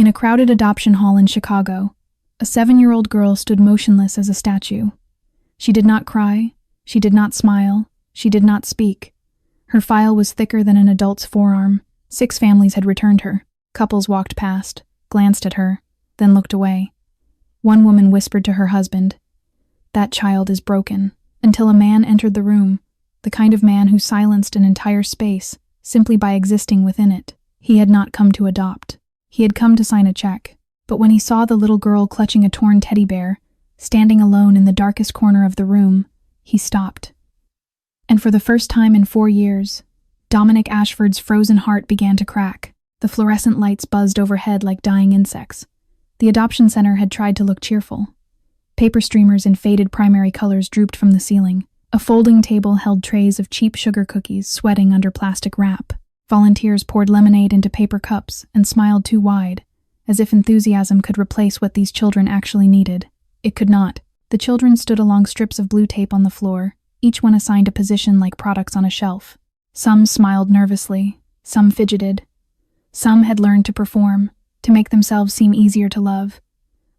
In a crowded adoption hall in Chicago, a 7-year-old girl stood motionless as a statue. She did not cry, she did not smile, she did not speak. Her file was thicker than an adult's forearm. 6 families had returned her. Couples walked past, glanced at her, then looked away. One woman whispered to her husband, "That child is broken," until a man entered the room, the kind of man who silenced an entire space simply by existing within it. He had not come to adopt. He had come to sign a check. But when he saw the little girl clutching a torn teddy bear, standing alone in the darkest corner of the room, he stopped. And for the first time in 4 years, Dominic Ashford's frozen heart began to crack. The fluorescent lights buzzed overhead like dying insects. The adoption center had tried to look cheerful. Paper streamers in faded primary colors drooped from the ceiling. A folding table held trays of cheap sugar cookies sweating under plastic wrap. Volunteers poured lemonade into paper cups and smiled too wide, as if enthusiasm could replace what these children actually needed. It could not. The children stood along strips of blue tape on the floor, each one assigned a position like products on a shelf. Some smiled nervously, some fidgeted. Some had learned to perform, to make themselves seem easier to love.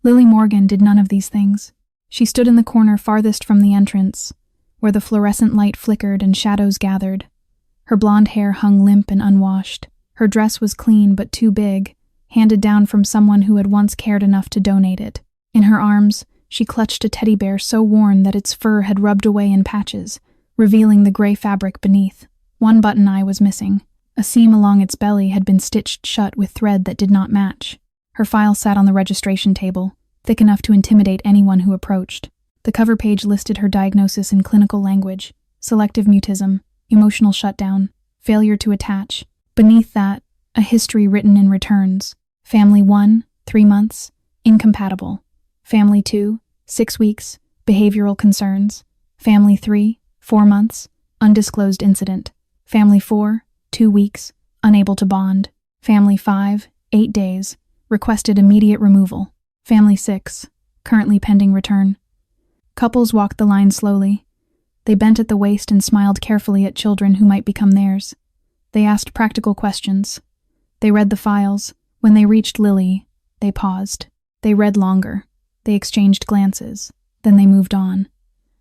Lily Morgan did none of these things. She stood in the corner farthest from the entrance, where the fluorescent light flickered and shadows gathered. Her blonde hair hung limp and unwashed. Her dress was clean but too big, handed down from someone who had once cared enough to donate it. In her arms, she clutched a teddy bear so worn that its fur had rubbed away in patches, revealing the gray fabric beneath. One button eye was missing. A seam along its belly had been stitched shut with thread that did not match. Her file sat on the registration table, thick enough to intimidate anyone who approached. The cover page listed her diagnosis in clinical language: selective mutism, emotional shutdown, failure to attach. Beneath that, a history written in returns. Family 1, 3 months, incompatible. Family 2, 6 weeks, behavioral concerns. Family 3, 4 months, undisclosed incident. Family 4, 2 weeks, unable to bond. Family 5, 8 days, requested immediate removal. Family 6, currently pending return. Couples walked the line slowly. They bent at the waist and smiled carefully at children who might become theirs. They asked practical questions. They read the files. When they reached Lily, they paused. They read longer. They exchanged glances. Then they moved on.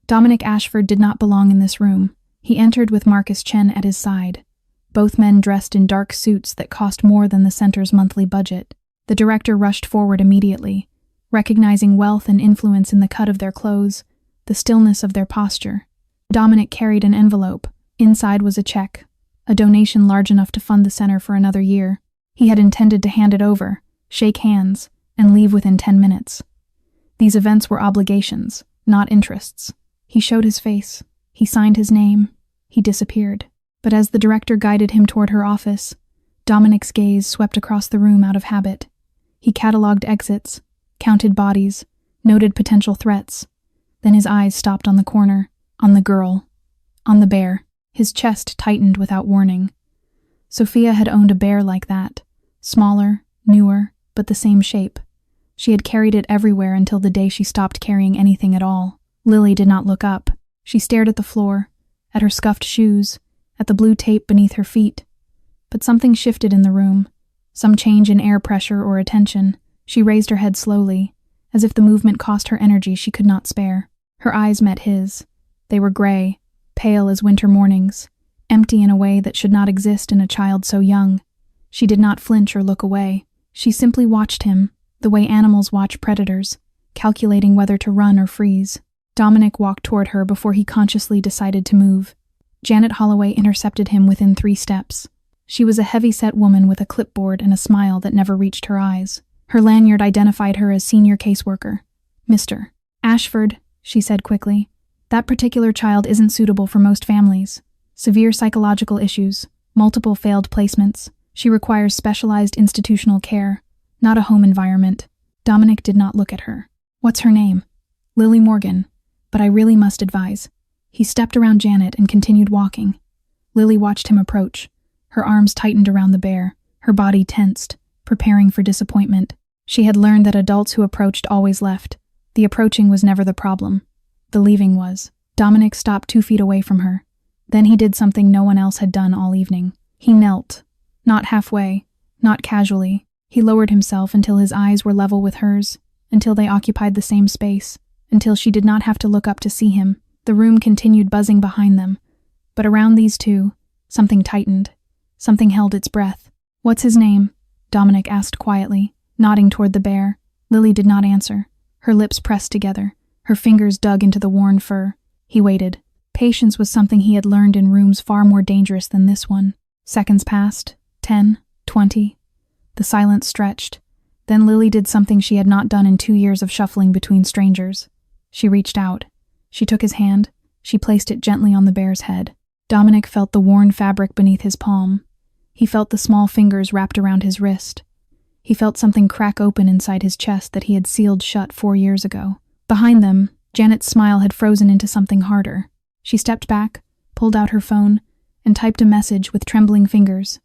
Dominic Ashford did not belong in this room. He entered with Marcus Chen at his side, both men dressed in dark suits that cost more than the center's monthly budget. The director rushed forward immediately, recognizing wealth and influence in the cut of their clothes, the stillness of their posture. Dominic carried an envelope. Inside was a check, a donation large enough to fund the center for another year. He had intended to hand it over, shake hands, and leave within 10 minutes. These events were obligations, not interests. He showed his face. He signed his name. He disappeared. But as the director guided him toward her office, Dominic's gaze swept across the room out of habit. He catalogued exits, counted bodies, noted potential threats. Then his eyes stopped on the corner, on the girl, on the bear. His chest tightened without warning. Sophia had owned a bear like that, smaller, newer, but the same shape. She had carried it everywhere until the day she stopped carrying anything at all. Lily did not look up. She stared at the floor, at her scuffed shoes, at the blue tape beneath her feet. But something shifted in the room, some change in air pressure or attention. She raised her head slowly, as if the movement cost her energy she could not spare. Her eyes met his. They were gray, pale as winter mornings, empty in a way that should not exist in a child so young. She did not flinch or look away. She simply watched him, the way animals watch predators, calculating whether to run or freeze. Dominic walked toward her before he consciously decided to move. Janet Holloway intercepted him within 3 steps. She was a heavy-set woman with a clipboard and a smile that never reached her eyes. Her lanyard identified her as senior caseworker. "Mr. Ashford," she said quickly, "that particular child isn't suitable for most families. Severe psychological issues, multiple failed placements. She requires specialized institutional care, not a home environment." Dominic did not look at her. "What's her name?" "Lily Morgan. But I really must advise." He stepped around Janet and continued walking. Lily watched him approach. Her arms tightened around the bear, her body tensed, preparing for disappointment. She had learned that adults who approached always left. The approaching was never the problem. The leaving was. Dominic stopped 2 feet away from her. Then he did something no one else had done all evening. He knelt. Not halfway, not casually. He lowered himself until his eyes were level with hers, until they occupied the same space, until she did not have to look up to see him. The room continued buzzing behind them, but around these two, something tightened. Something held its breath. "What's his name?" Dominic asked quietly, nodding toward the bear. Lily did not answer. Her lips pressed together. Her fingers dug into the worn fur. He waited. Patience was something he had learned in rooms far more dangerous than this one. Seconds passed. 10, 20. The silence stretched. Then Lily did something she had not done in 2 years of shuffling between strangers. She reached out. She took his hand. She placed it gently on the bear's head. Dominic felt the worn fabric beneath his palm. He felt the small fingers wrapped around his wrist. He felt something crack open inside his chest that he had sealed shut 4 years ago. Behind them, Janet's smile had frozen into something harder. She stepped back, pulled out her phone, and typed a message with trembling fingers.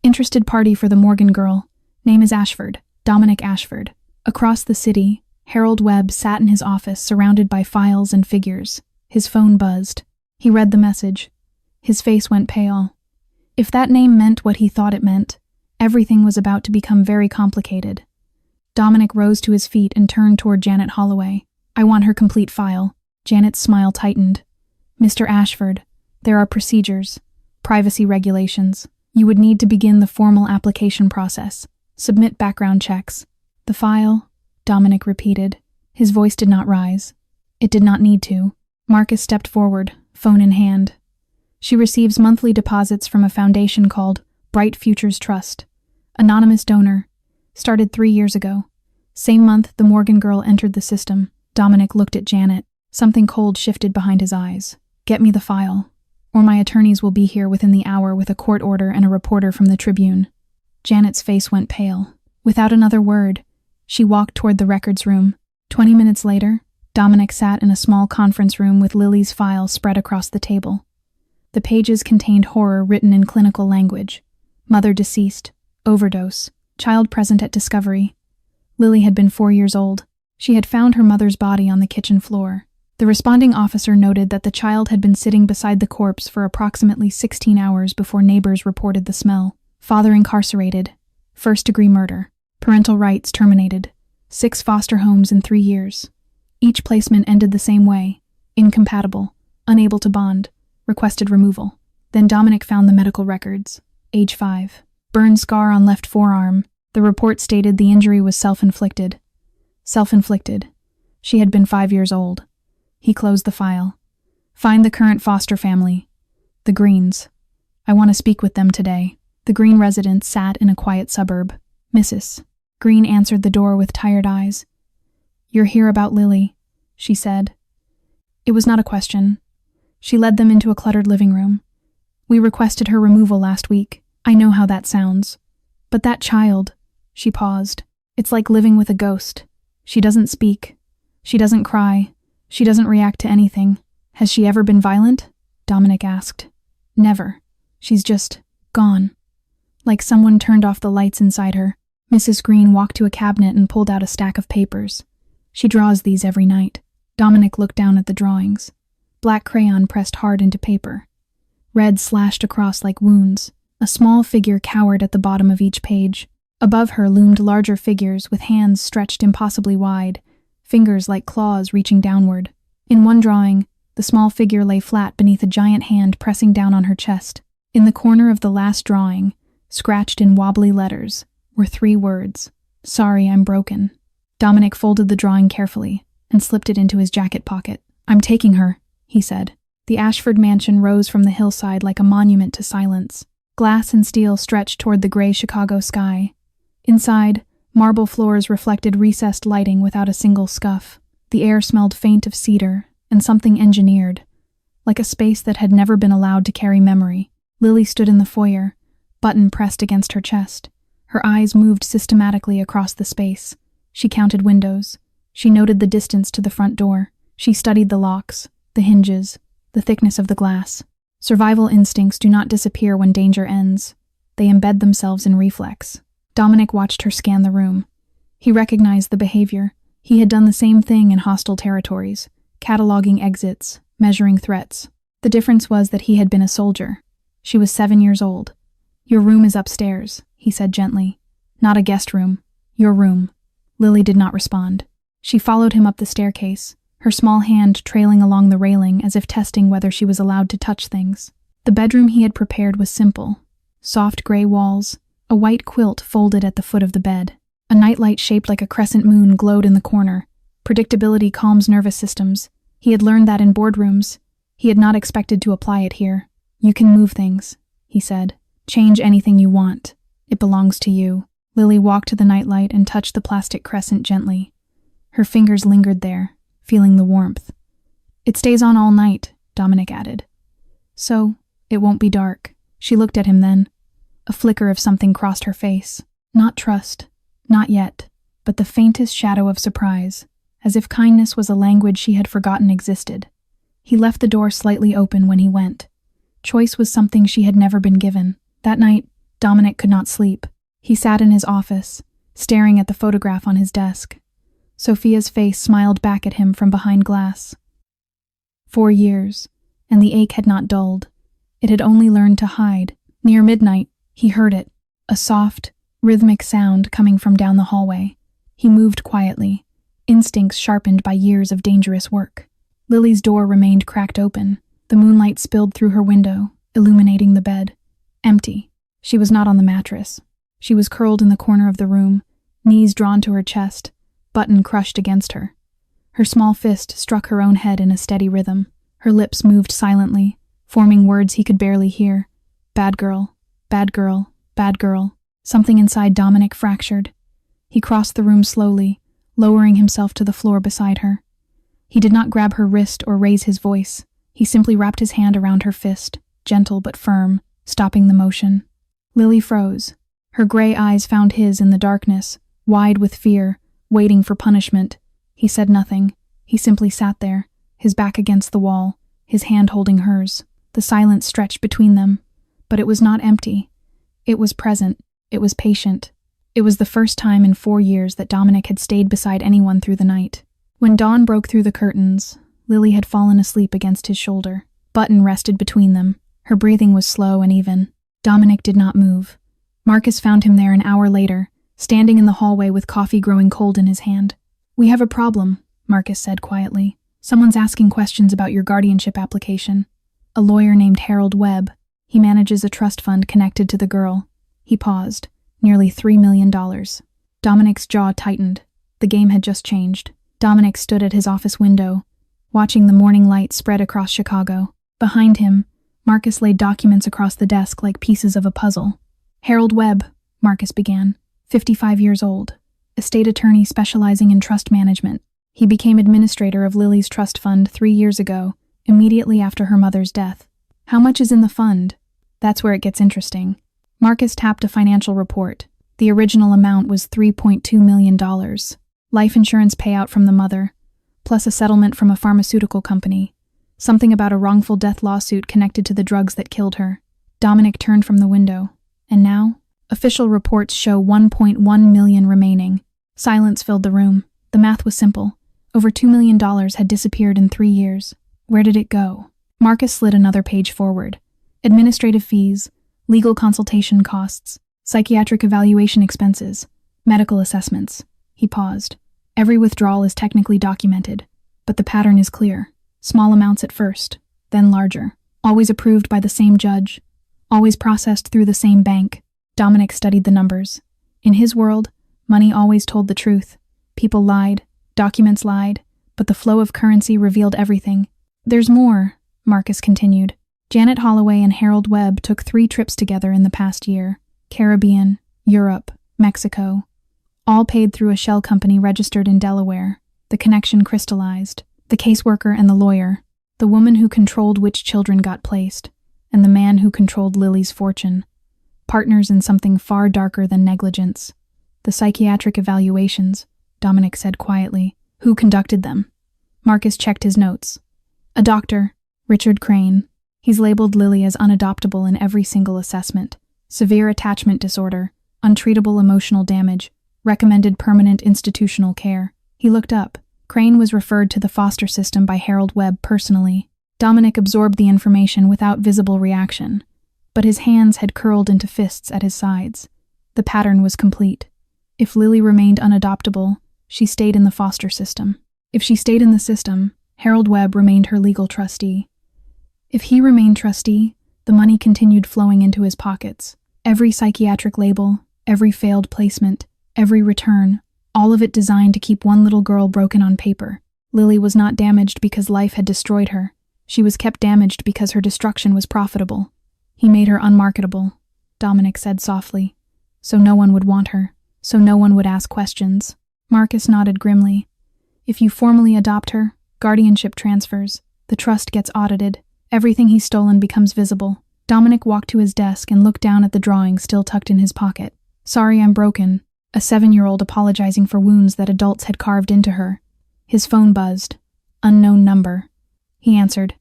"Interested party for the Morgan girl. Name is Ashford, Dominic Ashford." Across the city, Harold Webb sat in his office surrounded by files and figures. His phone buzzed. He read the message. His face went pale. If that name meant what he thought it meant, everything was about to become very complicated. Dominic rose to his feet and turned toward Janet Holloway. "I want her complete file." Janet's smile tightened. "Mr. Ashford, there are procedures, privacy regulations. You would need to begin the formal application process, submit background checks." "The file?" Dominic repeated. His voice did not rise. It did not need to. Marcus stepped forward, phone in hand. "She receives monthly deposits from a foundation called Bright Futures Trust. Anonymous donor. Started 3 years ago. Same month the Morgan girl entered the system." Dominic looked at Janet. Something cold shifted behind his eyes. "Get me the file, or my attorneys will be here within the hour with a court order and a reporter from the Tribune." Janet's face went pale. Without another word, she walked toward the records room. 20 minutes later, Dominic sat in a small conference room with Lily's file spread across the table. The pages contained horror written in clinical language. Mother deceased, overdose, child present at discovery. Lily had been 4 years old. She had found her mother's body on the kitchen floor. The responding officer noted that the child had been sitting beside the corpse for approximately 16 hours before neighbors reported the smell. Father incarcerated. First-degree murder. Parental rights terminated. 6 foster homes in 3 years. Each placement ended the same way. Incompatible. Unable to bond. Requested removal. Then Dominic found the medical records. Age 5. Burn scar on left forearm. The report stated the injury was self-inflicted. Self-inflicted. She had been 5 years old. He closed the file. "Find the current foster family. The Greens. I want to speak with them today." The Green resident sat in a quiet suburb. "Mrs. Green answered the door with tired eyes. "You're here about Lily," she said. It was not a question. She led them into a cluttered living room. "We requested her removal last week. I know how that sounds. But that child," she paused. "It's like living with a ghost. She doesn't speak. She doesn't cry. She doesn't react to anything. Has she ever been violent?" Dominic asked. "Never. She's just gone." Like someone turned off the lights inside her. Mrs. Green walked to a cabinet and pulled out a stack of papers. "She draws these every night." Dominic looked down at the drawings. Black crayon pressed hard into paper. Red slashed across like wounds. A small figure cowered at the bottom of each page. Above her loomed larger figures with hands stretched impossibly wide, fingers like claws reaching downward. In one drawing, the small figure lay flat beneath a giant hand pressing down on her chest. In the corner of the last drawing, scratched in wobbly letters, were 3 words: "Sorry, I'm broken." Dominic folded the drawing carefully and slipped it into his jacket pocket. "I'm taking her," he said. The Ashford mansion rose from the hillside like a monument to silence. Glass and steel stretched toward the gray Chicago sky. Inside, marble floors reflected recessed lighting without a single scuff. The air smelled faint of cedar and something engineered, like a space that had never been allowed to carry memory. Lily stood in the foyer, button pressed against her chest. Her eyes moved systematically across the space. She counted windows. She noted the distance to the front door. She studied the locks, the hinges, the thickness of the glass. Survival instincts do not disappear when danger ends. They embed themselves in reflex. Dominic watched her scan the room. He recognized the behavior. He had done the same thing in hostile territories, cataloging exits, measuring threats. The difference was that he had been a soldier. She was 7 years old. "Your room is upstairs," he said gently. Not a guest room. Your room. Lily did not respond. She followed him up the staircase, her small hand trailing along the railing as if testing whether she was allowed to touch things. The bedroom he had prepared was simple. Soft gray walls, a white quilt folded at the foot of the bed. A nightlight shaped like a crescent moon glowed in the corner. Predictability calms nervous systems. He had learned that in boardrooms. He had not expected to apply it here. You can move things, he said. Change anything you want. It belongs to you. Lily walked to the nightlight and touched the plastic crescent gently. Her fingers lingered there, feeling the warmth. It stays on all night, Dominic added. So, it won't be dark. She looked at him then. A flicker of something crossed her face. Not trust. Not yet. But the faintest shadow of surprise, as if kindness was a language she had forgotten existed. He left the door slightly open when he went. Choice was something she had never been given. That night, Dominic could not sleep. He sat in his office, staring at the photograph on his desk. Sophia's face smiled back at him from behind glass. 4 years, and the ache had not dulled. It had only learned to hide. Near midnight, he heard it, a soft, rhythmic sound coming from down the hallway. He moved quietly, instincts sharpened by years of dangerous work. Lily's door remained cracked open. The moonlight spilled through her window, illuminating the bed. Empty. She was not on the mattress. She was curled in the corner of the room, knees drawn to her chest, button crushed against her. Her small fist struck her own head in a steady rhythm. Her lips moved silently, forming words he could barely hear. Bad girl, bad girl, bad girl. Something inside Dominic fractured. He crossed the room slowly, lowering himself to the floor beside her. He did not grab her wrist or raise his voice. He simply wrapped his hand around her fist, gentle but firm, stopping the motion. Lily froze. Her gray eyes found his in the darkness, wide with fear, waiting for punishment. He said nothing. He simply sat there, his back against the wall, his hand holding hers. The silence stretched between them, but it was not empty. It was present. It was patient. It was the first time in 4 years that Dominic had stayed beside anyone through the night. When dawn broke through the curtains, Lily had fallen asleep against his shoulder. Button rested between them. Her breathing was slow and even. Dominic did not move. Marcus found him there an hour later, standing in the hallway with coffee growing cold in his hand. "We have a problem," Marcus said quietly. "Someone's asking questions about your guardianship application." A lawyer named Harold Webb. He manages a trust fund connected to the girl. He paused. Nearly $3 million. Dominic's jaw tightened. The game had just changed. Dominic stood at his office window, watching the morning light spread across Chicago. Behind him, Marcus laid documents across the desk like pieces of a puzzle. Harold Webb, Marcus began, 55 years old, estate attorney specializing in trust management. He became administrator of Lily's trust fund 3 years ago, immediately after her mother's death. How much is in the fund? That's where it gets interesting. Marcus tapped a financial report. The original amount was $3.2 million. Life insurance payout from the mother, plus a settlement from a pharmaceutical company. Something about a wrongful death lawsuit connected to the drugs that killed her. Dominic turned from the window. And now, official reports show $1.1 million remaining. Silence filled the room. The math was simple. Over $2 million had disappeared in 3 years. Where did it go? Marcus slid another page forward. Administrative fees, legal consultation costs, psychiatric evaluation expenses, medical assessments. He paused. Every withdrawal is technically documented, but the pattern is clear. Small amounts at first, then larger. Always approved by the same judge. Always processed through the same bank. Dominic studied the numbers. In his world, money always told the truth. People lied, documents lied, but the flow of currency revealed everything. "There's more," Marcus continued. Janet Holloway and Harold Webb took 3 trips together in the past year. Caribbean, Europe, Mexico. All paid through a shell company registered in Delaware. The connection crystallized. The caseworker and the lawyer. The woman who controlled which children got placed. And the man who controlled Lily's fortune. Partners in something far darker than negligence. The psychiatric evaluations, Dominic said quietly. Who conducted them? Marcus checked his notes. A doctor, Richard Crane. He's labeled Lily as unadoptable in every single assessment. Severe attachment disorder, untreatable emotional damage, recommended permanent institutional care. He looked up. Crane was referred to the foster system by Harold Webb personally. Dominic absorbed the information without visible reaction, but his hands had curled into fists at his sides. The pattern was complete. If Lily remained unadoptable, she stayed in the foster system. If she stayed in the system, Harold Webb remained her legal trustee. If he remained trustee, the money continued flowing into his pockets. Every psychiatric label, every failed placement, every return, all of it designed to keep one little girl broken on paper. Lily was not damaged because life had destroyed her. She was kept damaged because her destruction was profitable. He made her unmarketable, Dominic said softly, so no one would want her, so no one would ask questions. Marcus nodded grimly. If you formally adopt her, guardianship transfers, the trust gets audited, everything he's stolen becomes visible. Dominic walked to his desk and looked down at the drawing still tucked in his pocket. Sorry, I'm broken. A 7-year-old apologizing for wounds that adults had carved into her. His phone buzzed. Unknown number. He answered.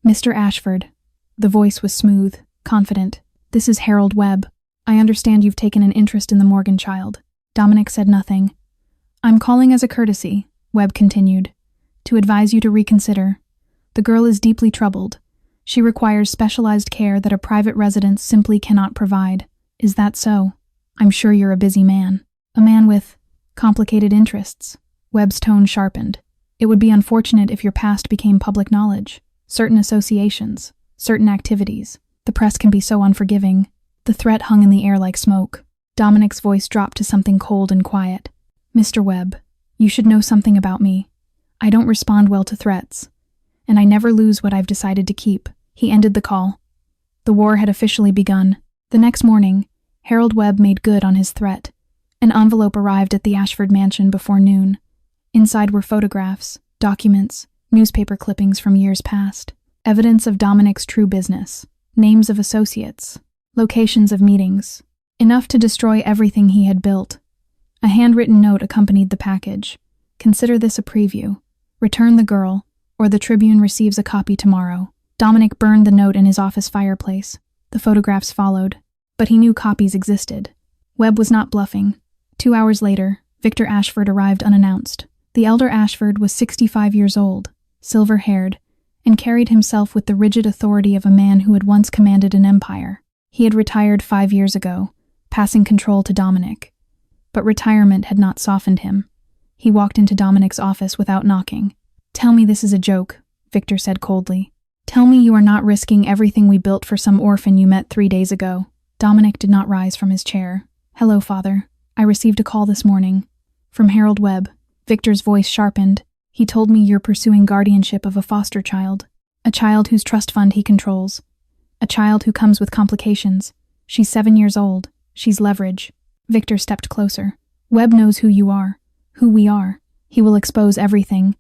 Mr. Ashford. The voice was smooth, confident. This is Harold Webb. I understand you've taken an interest in the Morgan child. Dominic said nothing. I'm calling as a courtesy, Webb continued, to advise you to reconsider. The girl is deeply troubled. She requires specialized care that a private residence simply cannot provide. Is that so? I'm sure you're a busy man. A man with complicated interests. Webb's tone sharpened. It would be unfortunate if your past became public knowledge. Certain associations, certain activities. The press can be so unforgiving. The threat hung in the air like smoke. Dominic's voice dropped to something cold and quiet. Mr. Webb, you should know something about me. I don't respond well to threats, and I never lose what I've decided to keep. He ended the call. The war had officially begun. The next morning, Harold Webb made good on his threat. An envelope arrived at the Ashford mansion before noon. Inside were photographs, documents, newspaper clippings from years past, evidence of Dominic's true business, names of associates, locations of meetings, enough to destroy everything he had built. A handwritten note accompanied the package. Consider this a preview. Return the girl, or the Tribune receives a copy tomorrow. Dominic burned the note in his office fireplace. The photographs followed, but he knew copies existed. Webb was not bluffing. 2 hours later, Victor Ashford arrived unannounced. The elder Ashford was 65 years old, silver-haired, and carried himself with the rigid authority of a man who had once commanded an empire. He had retired 5 years ago, passing control to Dominic. But retirement had not softened him. He walked into Dominic's office without knocking. Tell me this is a joke, Victor said coldly. Tell me you are not risking everything we built for some orphan you met 3 days ago. Dominic did not rise from his chair. Hello, Father. I received a call this morning. From Harold Webb. Victor's voice sharpened. He told me you're pursuing guardianship of a foster child. A child whose trust fund he controls. A child who comes with complications. She's 7 years old. She's leverage. Victor stepped closer. Webb knows who you are. Who we are. He will expose everything.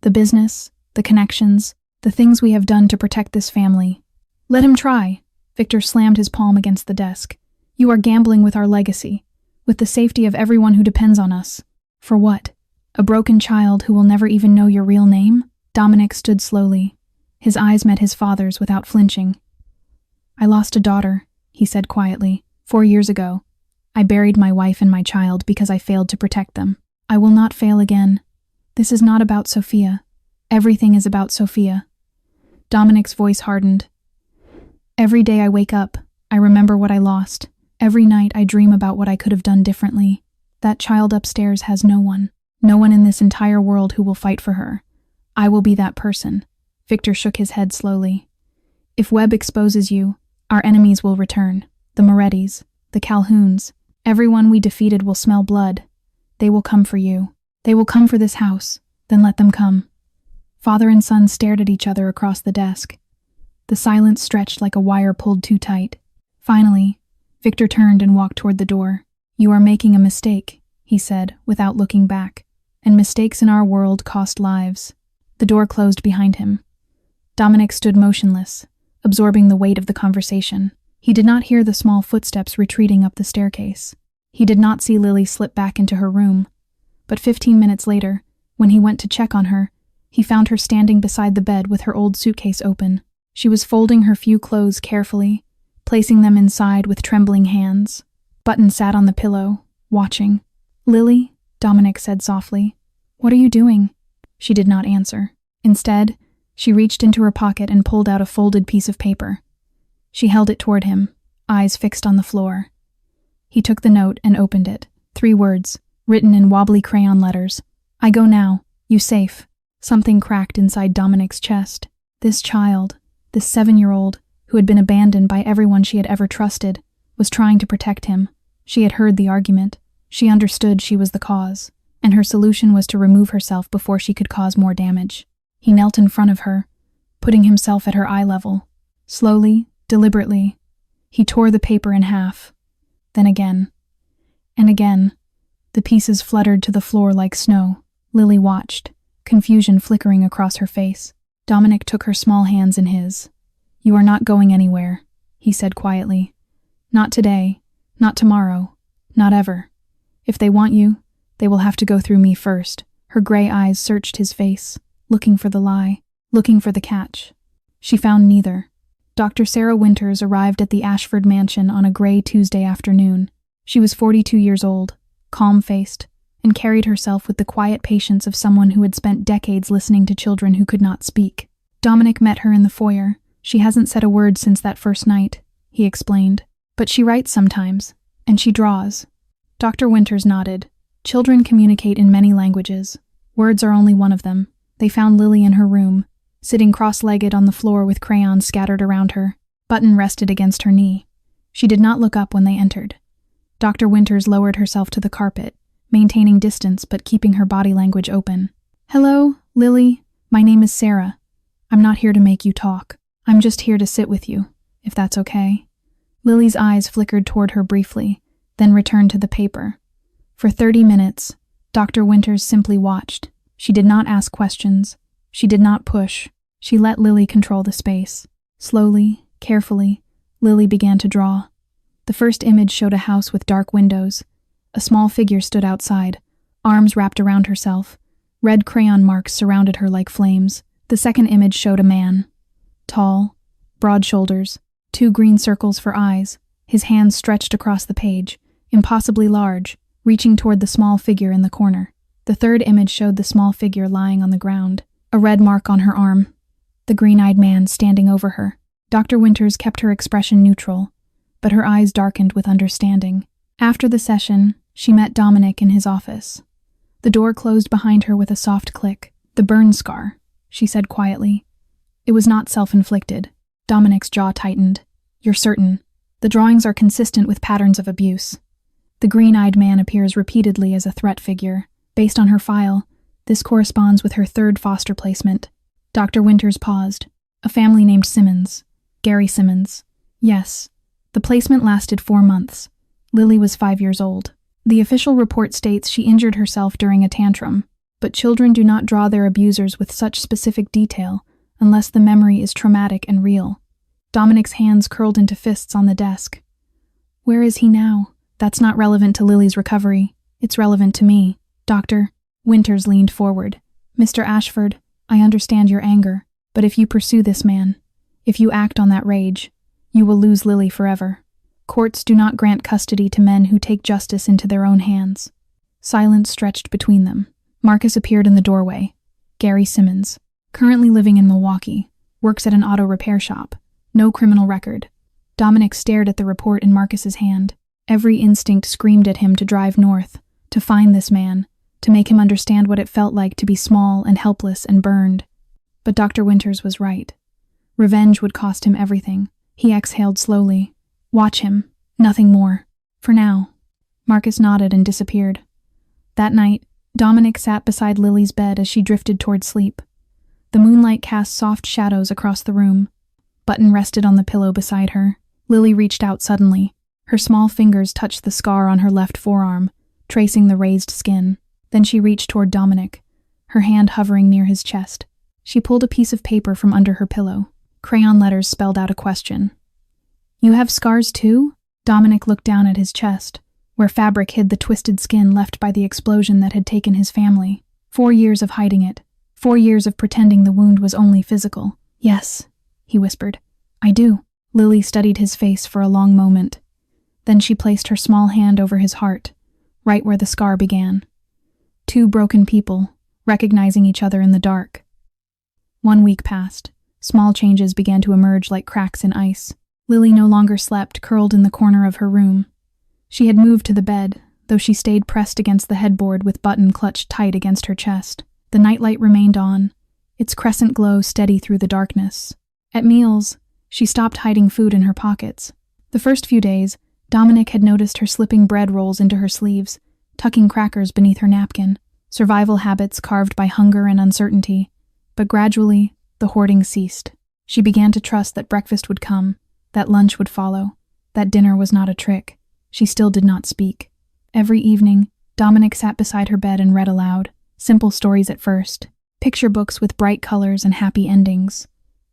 The business, the connections, the things we have done to protect this family. Let him try. Victor slammed his palm against the desk. You are gambling with our legacy, with the safety of everyone who depends on us. For what? A broken child who will never even know your real name? Dominic stood slowly. His eyes met his father's without flinching. I lost a daughter, he said quietly, 4 years ago. I buried my wife and my child because I failed to protect them. I will not fail again. This is not about Sophia. Everything is about Sophia. Dominic's voice hardened. Every day I wake up, I remember what I lost. Every night I dream about what I could have done differently. That child upstairs has no one. No one in this entire world who will fight for her. I will be that person. Victor shook his head slowly. If Webb exposes you, our enemies will return. The Morettis, the Calhouns. Everyone we defeated will smell blood. They will come for you. They will come for this house. Then let them come. Father and son stared at each other across the desk. The silence stretched like a wire pulled too tight. Finally, Victor turned and walked toward the door. You are making a mistake, he said, without looking back. And mistakes in our world cost lives. The door closed behind him. Dominic stood motionless, absorbing the weight of the conversation. He did not hear the small footsteps retreating up the staircase. He did not see Lily slip back into her room. But 15 minutes later, when he went to check on her, he found her standing beside the bed with her old suitcase open. She was folding her few clothes carefully, placing them inside with trembling hands. Button sat on the pillow, watching. Lily, Dominic said softly, what are you doing? She did not answer. Instead, she reached into her pocket and pulled out a folded piece of paper. She held it toward him, eyes fixed on the floor. He took the note and opened it. 3 words, written in wobbly crayon letters. I go now. You safe. Something cracked inside Dominic's chest. This child, this 7-year-old, who had been abandoned by everyone she had ever trusted, was trying to protect him. She had heard the argument. She understood she was the cause, and her solution was to remove herself before she could cause more damage. He knelt in front of her, putting himself at her eye level. Slowly, deliberately, he tore the paper in half. Then again, and again. The pieces fluttered to the floor like snow. Lily watched, confusion flickering across her face. Dominic took her small hands in his. You are not going anywhere, he said quietly. Not today, not tomorrow, not ever. If they want you, they will have to go through me first. Her gray eyes searched his face, looking for the lie, looking for the catch. She found neither. Dr. Sarah Winters arrived at the Ashford mansion on a gray Tuesday afternoon. She was 42 years old, calm-faced, and carried herself with the quiet patience of someone who had spent decades listening to children who could not speak. Dominic met her in the foyer. She hasn't said a word since that first night, he explained. But she writes sometimes, and she draws. Dr. Winters nodded. Children communicate in many languages. Words are only one of them. They found Lily in her room, sitting cross-legged on the floor with crayons scattered around her. Button rested against her knee. She did not look up when they entered. Dr. Winters lowered herself to the carpet, maintaining distance but keeping her body language open. Hello, Lily. My name is Sarah. I'm not here to make you talk. I'm just here to sit with you, if that's okay. Lily's eyes flickered toward her briefly, then returned to the paper. For 30 minutes, Dr. Winters simply watched. She did not ask questions. She did not push. She let Lily control the space. Slowly, carefully, Lily began to draw. The first image showed a house with dark windows. A small figure stood outside, arms wrapped around herself. Red crayon marks surrounded her like flames. The second image showed a man. Tall, broad shoulders, 2 green circles for eyes, his hands stretched across the page, impossibly large, reaching toward the small figure in the corner. The third image showed the small figure lying on the ground, a red mark on her arm. The green-eyed man standing over her. Dr. Winters kept her expression neutral, but her eyes darkened with understanding. After the session, she met Dominic in his office. The door closed behind her with a soft click. The burn scar, she said quietly. It was not self-inflicted. Dominic's jaw tightened. You're certain. The drawings are consistent with patterns of abuse. The green-eyed man appears repeatedly as a threat figure. Based on her file, this corresponds with her 3rd foster placement. Dr. Winters paused. A family named Simmons. Gary Simmons. Yes. The placement lasted 4 months. Lily was 5 years old. The official report states she injured herself during a tantrum, but children do not draw their abusers with such specific detail unless the memory is traumatic and real. Dominic's hands curled into fists on the desk. Where is he now? That's not relevant to Lily's recovery. It's relevant to me. Doctor. Winters leaned forward. Mr. Ashford, I understand your anger, but if you pursue this man, if you act on that rage, you will lose Lily forever. Courts do not grant custody to men who take justice into their own hands. Silence stretched between them. Marcus appeared in the doorway. Gary Simmons, currently living in Milwaukee, works at an auto repair shop. No criminal record. Dominic stared at the report in Marcus's hand. Every instinct screamed at him to drive north, to find this man, to make him understand what it felt like to be small and helpless and burned. But Dr. Winters was right. Revenge would cost him everything. He exhaled slowly. Watch him. Nothing more. For now. Marcus nodded and disappeared. That night, Dominic sat beside Lily's bed as she drifted toward sleep. The moonlight cast soft shadows across the room. Button rested on the pillow beside her. Lily reached out suddenly. Her small fingers touched the scar on her left forearm, tracing the raised skin. Then she reached toward Dominic, her hand hovering near his chest. She pulled a piece of paper from under her pillow. Crayon letters spelled out a question. You have scars too? Dominic looked down at his chest, where fabric hid the twisted skin left by the explosion that had taken his family. 4 years of hiding it. 4 years of pretending the wound was only physical. Yes, he whispered. I do. Lily studied his face for a long moment. Then she placed her small hand over his heart, right where the scar began. 2 broken people, recognizing each other in the dark. 1 week passed. Small changes began to emerge like cracks in ice. Lily no longer slept, curled in the corner of her room. She had moved to the bed, though she stayed pressed against the headboard with Button clutched tight against her chest. The nightlight remained on, its crescent glow steady through the darkness. At meals, she stopped hiding food in her pockets. The first few days, Dominic had noticed her slipping bread rolls into her sleeves, tucking crackers beneath her napkin, survival habits carved by hunger and uncertainty. But gradually, the hoarding ceased. She began to trust that breakfast would come, that lunch would follow, that dinner was not a trick. She still did not speak. Every evening, Dominic sat beside her bed and read aloud, simple stories at first, picture books with bright colors and happy endings.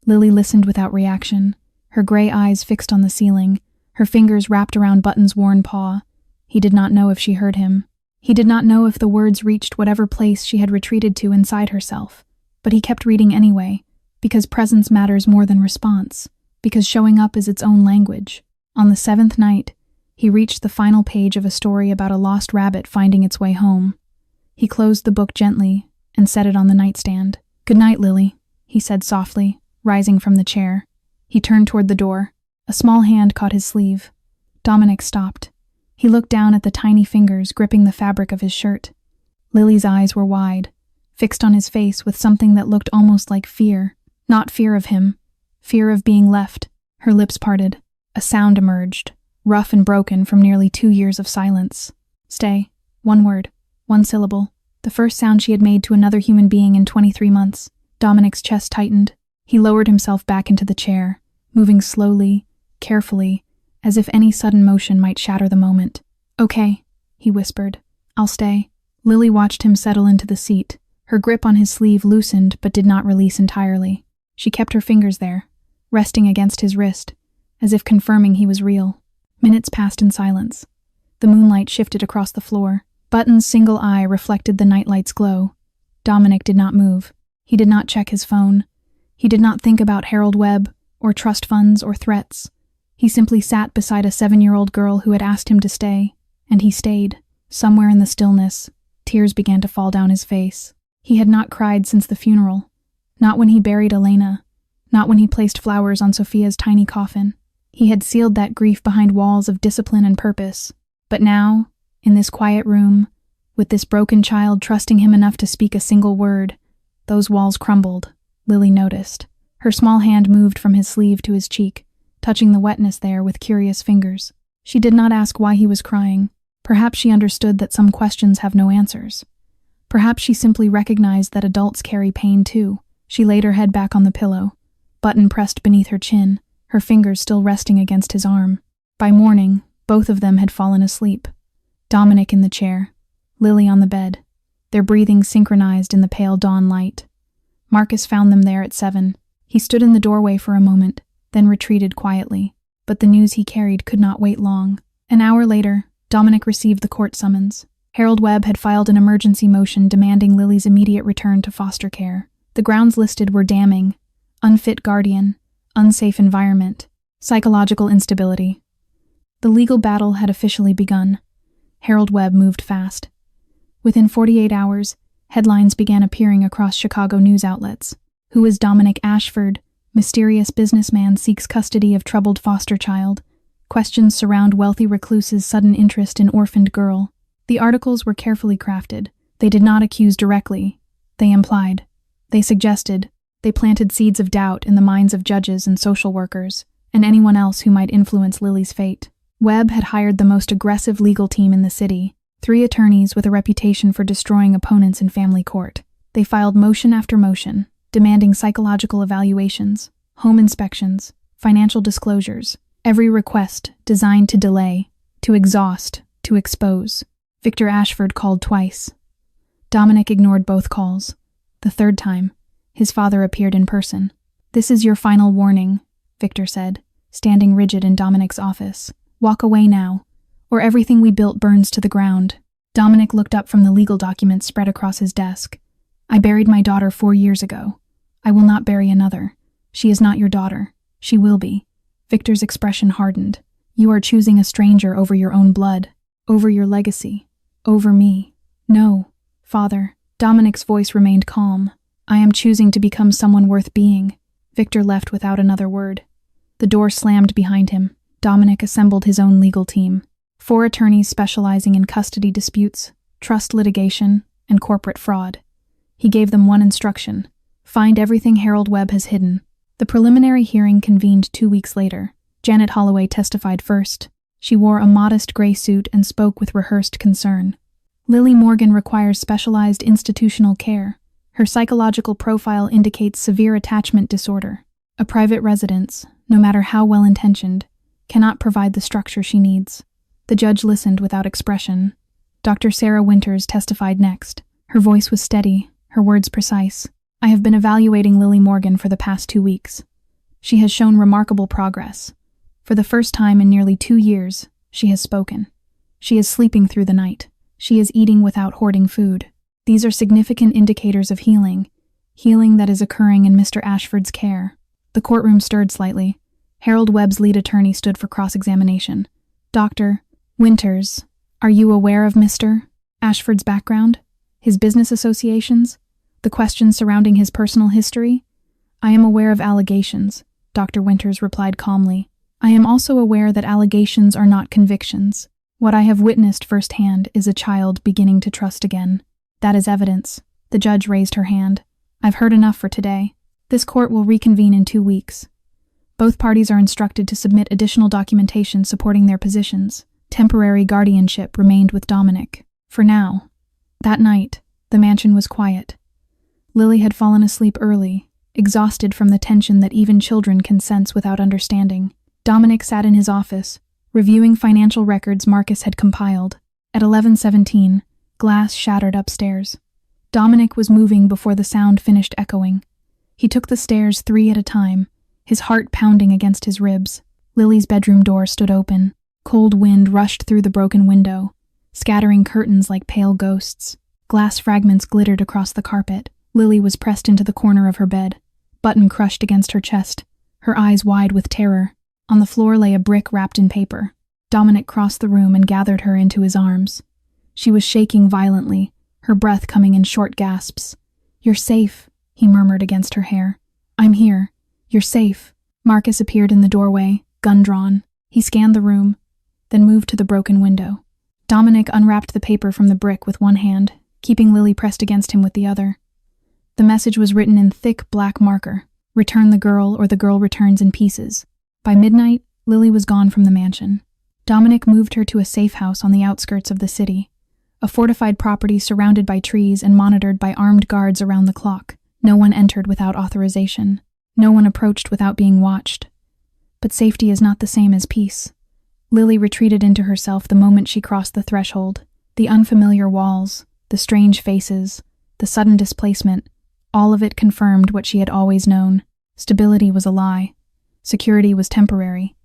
Lily listened without reaction, her gray eyes fixed on the ceiling, her fingers wrapped around Button's worn paw. He did not know if she heard him. He did not know if the words reached whatever place she had retreated to inside herself. But he kept reading anyway, because presence matters more than response, because showing up is its own language. On the 7th night, he reached the final page of a story about a lost rabbit finding its way home. He closed the book gently and set it on the nightstand. "Good night, Lily," he said softly, rising from the chair. He turned toward the door. A small hand caught his sleeve. Dominic stopped. He looked down at the tiny fingers gripping the fabric of his shirt. Lily's eyes were wide, fixed on his face with something that looked almost like fear. Not fear of him, fear of being left. Her lips parted. A sound emerged, rough and broken from nearly 2 years of silence. "Stay." One word, one syllable. The first sound she had made to another human being in 23 months. Dominic's chest tightened. He lowered himself back into the chair, moving slowly, carefully, as if any sudden motion might shatter the moment. "Okay," he whispered. "I'll stay." Lily watched him settle into the seat. Her grip on his sleeve loosened but did not release entirely. She kept her fingers there, resting against his wrist, as if confirming he was real. Minutes passed in silence. The moonlight shifted across the floor. Button's single eye reflected the nightlight's glow. Dominic did not move. He did not check his phone. He did not think about Harold Webb, or trust funds, or threats. He simply sat beside a 7-year-old girl who had asked him to stay, and he stayed. Somewhere in the stillness, tears began to fall down his face. He had not cried since the funeral. Not when he buried Elena. Not when he placed flowers on Sophia's tiny coffin. He had sealed that grief behind walls of discipline and purpose. But now, in this quiet room, with this broken child trusting him enough to speak a single word, those walls crumbled. Lily noticed. Her small hand moved from his sleeve to his cheek, touching the wetness there with curious fingers. She did not ask why he was crying. Perhaps she understood that some questions have no answers. Perhaps she simply recognized that adults carry pain too. She laid her head back on the pillow, Button pressed beneath her chin, her fingers still resting against his arm. By morning, both of them had fallen asleep. Dominic in the chair, Lily on the bed, their breathing synchronized in the pale dawn light. Marcus found them there at 7. He stood in the doorway for a moment, then retreated quietly. But the news he carried could not wait long. An hour later, Dominic received the court summons. Harold Webb had filed an emergency motion demanding Lily's immediate return to foster care. The grounds listed were damning: unfit guardian, unsafe environment, psychological instability. The legal battle had officially begun. Harold Webb moved fast. Within 48 hours, headlines began appearing across Chicago news outlets. Who is Dominic Ashford? Mysterious businessman seeks custody of troubled foster child. Questions surround wealthy recluse's sudden interest in orphaned girl. The articles were carefully crafted. They did not accuse directly. They implied. They suggested. They planted seeds of doubt in the minds of judges and social workers, and anyone else who might influence Lily's fate. Webb had hired the most aggressive legal team in the city, 3 attorneys with a reputation for destroying opponents in family court. They filed motion after motion, demanding psychological evaluations, home inspections, financial disclosures, every request designed to delay, to exhaust, to expose. Victor Ashford called twice. Dominic ignored both calls. The third time, his father appeared in person. "This is your final warning," Victor said, standing rigid in Dominic's office. "Walk away now, or everything we built burns to the ground." Dominic looked up from the legal documents spread across his desk. "I buried my daughter 4 years ago. I will not bury another. She is not your daughter. She will be." Victor's expression hardened. "You are choosing a stranger over your own blood, over your legacy, over me." "No, Father." Dominic's voice remained calm. "I am choosing to become someone worth being." Victor left without another word. The door slammed behind him. Dominic assembled his own legal team. 4 attorneys specializing in custody disputes, trust litigation, and corporate fraud. He gave them one instruction: find everything Harold Webb has hidden. The preliminary hearing convened 2 weeks later. Janet Holloway testified first. She wore a modest gray suit and spoke with rehearsed concern. Lily Morgan requires specialized institutional care. Her psychological profile indicates severe attachment disorder. A private residence, no matter how well-intentioned, cannot provide the structure she needs. The judge listened without expression. Dr. Sarah Winters testified next. Her voice was steady, her words precise. I have been evaluating Lily Morgan for the past 2 weeks. She has shown remarkable progress. For the first time in nearly 2 years, she has spoken. She is sleeping through the night. She is eating without hoarding food. These are significant indicators of healing that is occurring in Mr. Ashford's care. The courtroom stirred slightly. Harold Webb's lead attorney stood for cross-examination. Dr. Winters, are you aware of Mr. Ashford's background? His business associations? The questions surrounding his personal history? I am aware of allegations, Dr. Winters replied calmly. I am also aware that allegations are not convictions. What I have witnessed firsthand is a child beginning to trust again. That is evidence. The judge raised her hand. I've heard enough for today. This court will reconvene in 2 weeks. Both parties are instructed to submit additional documentation supporting their positions. Temporary guardianship remained with Dominic. For now. That night, the mansion was quiet. Lily had fallen asleep early, exhausted from the tension that even children can sense without understanding. Dominic sat in his office, reviewing financial records Marcus had compiled. At 11:17, glass shattered upstairs. Dominic was moving before the sound finished echoing. He took the stairs 3 at a time, his heart pounding against his ribs. Lily's bedroom door stood open. Cold wind rushed through the broken window, scattering curtains like pale ghosts. Glass fragments glittered across the carpet. Lily was pressed into the corner of her bed, button crushed against her chest, her eyes wide with terror. On the floor lay a brick wrapped in paper. Dominic crossed the room and gathered her into his arms. She was shaking violently, her breath coming in short gasps. You're safe, he murmured against her hair. I'm here. You're safe. Marcus appeared in the doorway, gun drawn. He scanned the room, then moved to the broken window. Dominic unwrapped the paper from the brick with one hand, keeping Lily pressed against him with the other. The message was written in thick black marker. Return the girl or the girl returns in pieces. By midnight, Lily was gone from the mansion. Dominic moved her to a safe house on the outskirts of the city, a fortified property surrounded by trees and monitored by armed guards around the clock. No one entered without authorization. No one approached without being watched. But safety is not the same as peace. Lily retreated into herself the moment she crossed the threshold. The unfamiliar walls, the strange faces, the sudden displacement, all of it confirmed what she had always known. Stability was a lie. Security was temporary.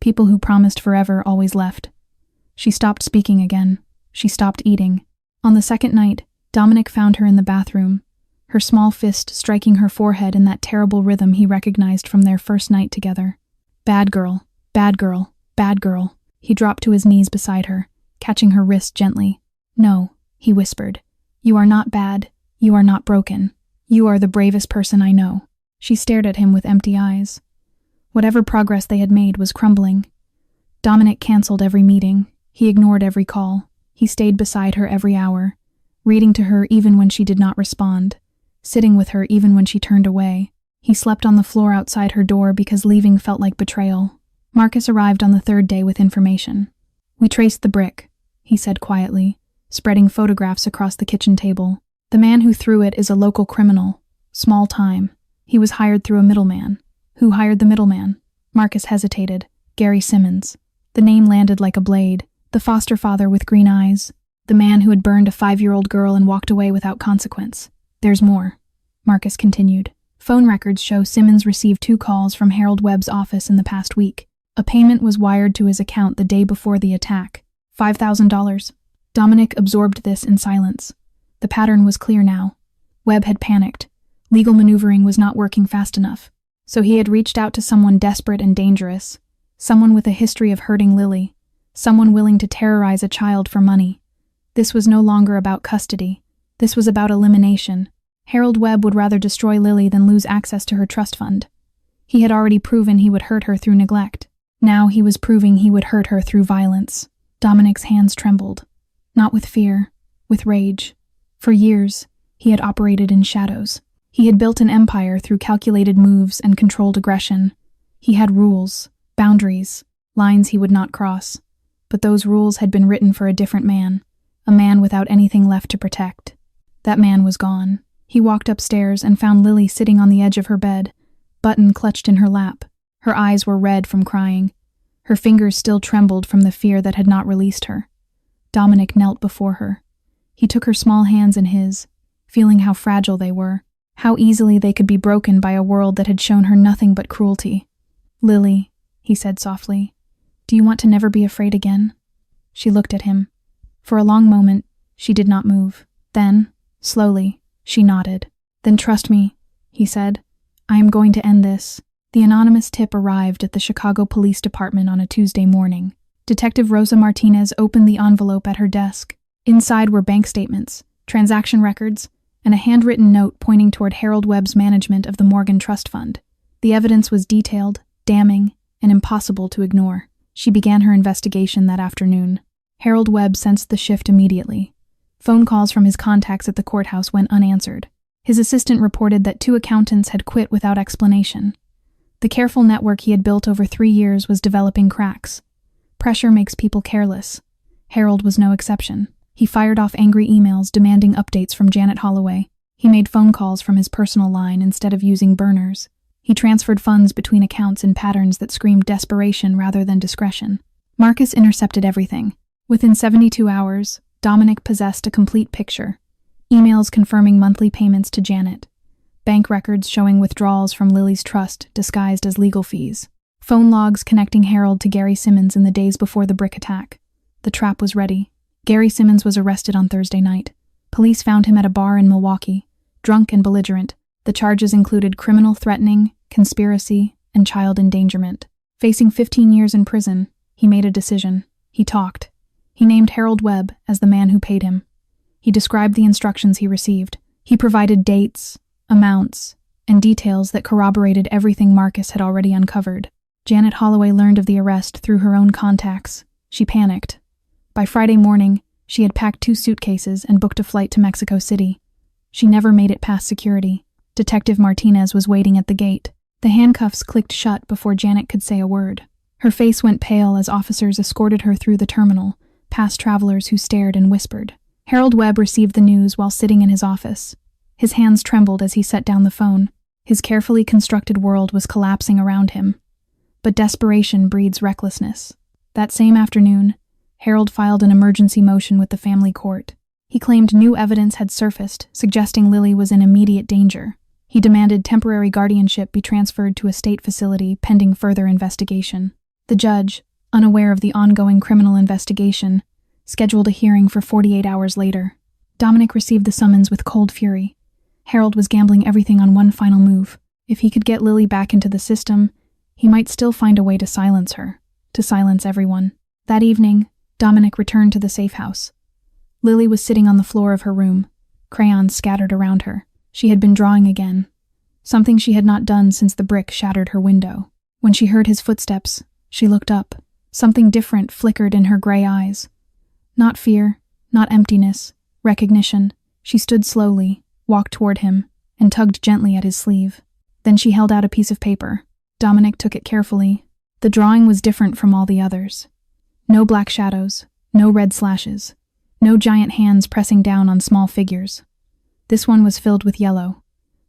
People who promised forever always left. She stopped speaking again. She stopped eating. On the second night, Dominic found her in the bathroom, her small fist striking her forehead in that terrible rhythm he recognized from their first night together. Bad girl, bad girl, bad girl. He dropped to his knees beside her, catching her wrist gently. No, he whispered. You are not bad. You are not broken. You are the bravest person I know. She stared at him with empty eyes. Whatever progress they had made was crumbling. Dominic canceled every meeting. He ignored every call. He stayed beside her every hour, reading to her even when she did not respond, sitting with her even when she turned away. He slept on the floor outside her door because leaving felt like betrayal. Marcus arrived on the 3rd day with information. We traced the brick, he said quietly, spreading photographs across the kitchen table. The man who threw it is a local criminal. Small time. He was hired through a middleman. Who hired the middleman? Marcus hesitated. Gary Simmons. The name landed like a blade. The foster father with green eyes. The man who had burned a 5-year-old girl and walked away without consequence. There's more, Marcus continued. Phone records show Simmons received 2 calls from Harold Webb's office in the past week. A payment was wired to his account the day before the attack. $5,000. Dominic absorbed this in silence. The pattern was clear now. Webb had panicked. Legal maneuvering was not working fast enough. So he had reached out to someone desperate and dangerous. Someone with a history of hurting Lily. Someone willing to terrorize a child for money. This was no longer about custody. This was about elimination. Harold Webb would rather destroy Lily than lose access to her trust fund. He had already proven he would hurt her through neglect. Now he was proving he would hurt her through violence. Dominic's hands trembled. Not with fear, with rage. For years, he had operated in shadows. He had built an empire through calculated moves and controlled aggression. He had rules, boundaries, lines he would not cross. But those rules had been written for a different man, a man without anything left to protect. That man was gone. He walked upstairs and found Lily sitting on the edge of her bed, button clutched in her lap. Her eyes were red from crying. Her fingers still trembled from the fear that had not released her. Dominic knelt before her. He took her small hands in his, feeling how fragile they were, how easily they could be broken by a world that had shown her nothing but cruelty. "Lily," he said softly, "do you want to never be afraid again?" She looked at him. For a long moment, she did not move. Then, slowly, she nodded. "Then trust me," he said. "I am going to end this." The anonymous tip arrived at the Chicago Police Department on a Tuesday morning. Detective Rosa Martinez opened the envelope at her desk. Inside were bank statements, transaction records, and a handwritten note pointing toward Harold Webb's management of the Morgan Trust Fund. The evidence was detailed, damning, and impossible to ignore. She began her investigation that afternoon. Harold Webb sensed the shift immediately. Phone calls from his contacts at the courthouse went unanswered. His assistant reported that 2 accountants had quit without explanation. The careful network he had built over 3 years was developing cracks. Pressure makes people careless. Harold was no exception. He fired off angry emails demanding updates from Janet Holloway. He made phone calls from his personal line instead of using burners. He transferred funds between accounts in patterns that screamed desperation rather than discretion. Marcus intercepted everything. Within 72 hours, Dominic possessed a complete picture. Emails confirming monthly payments to Janet. Bank records showing withdrawals from Lily's trust disguised as legal fees. Phone logs connecting Harold to Gary Simmons in the days before the brick attack. The trap was ready. Gary Simmons was arrested on Thursday night. Police found him at a bar in Milwaukee, drunk and belligerent. The charges included criminal threatening, conspiracy, and child endangerment. Facing 15 years in prison, he made a decision. He talked. He named Harold Webb as the man who paid him. He described the instructions he received. He provided dates, amounts, and details that corroborated everything Marcus had already uncovered. Janet Holloway learned of the arrest through her own contacts. She panicked. By Friday morning, she had packed 2 suitcases and booked a flight to Mexico City. She never made it past security. Detective Martinez was waiting at the gate. The handcuffs clicked shut before Janet could say a word. Her face went pale as officers escorted her through the terminal, past travelers who stared and whispered. Harold Webb received the news while sitting in his office. His hands trembled as he set down the phone. His carefully constructed world was collapsing around him. But desperation breeds recklessness. That same afternoon, Harold filed an emergency motion with the family court. He claimed new evidence had surfaced, suggesting Lily was in immediate danger. He demanded temporary guardianship be transferred to a state facility pending further investigation. The judge, unaware of the ongoing criminal investigation, scheduled a hearing for 48 hours later. Dominic received the summons with cold fury. Harold was gambling everything on one final move. If he could get Lily back into the system, he might still find a way to silence her, to silence everyone. That evening, Dominic returned to the safe house. Lily was sitting on the floor of her room, crayons scattered around her. She had been drawing again, something she had not done since the brick shattered her window. When she heard his footsteps, she looked up. Something different flickered in her gray eyes. Not fear, not emptiness, recognition. She stood slowly, walked toward him, and tugged gently at his sleeve. Then she held out a piece of paper. Dominic took it carefully. The drawing was different from all the others. No black shadows, no red slashes, no giant hands pressing down on small figures. This one was filled with yellow.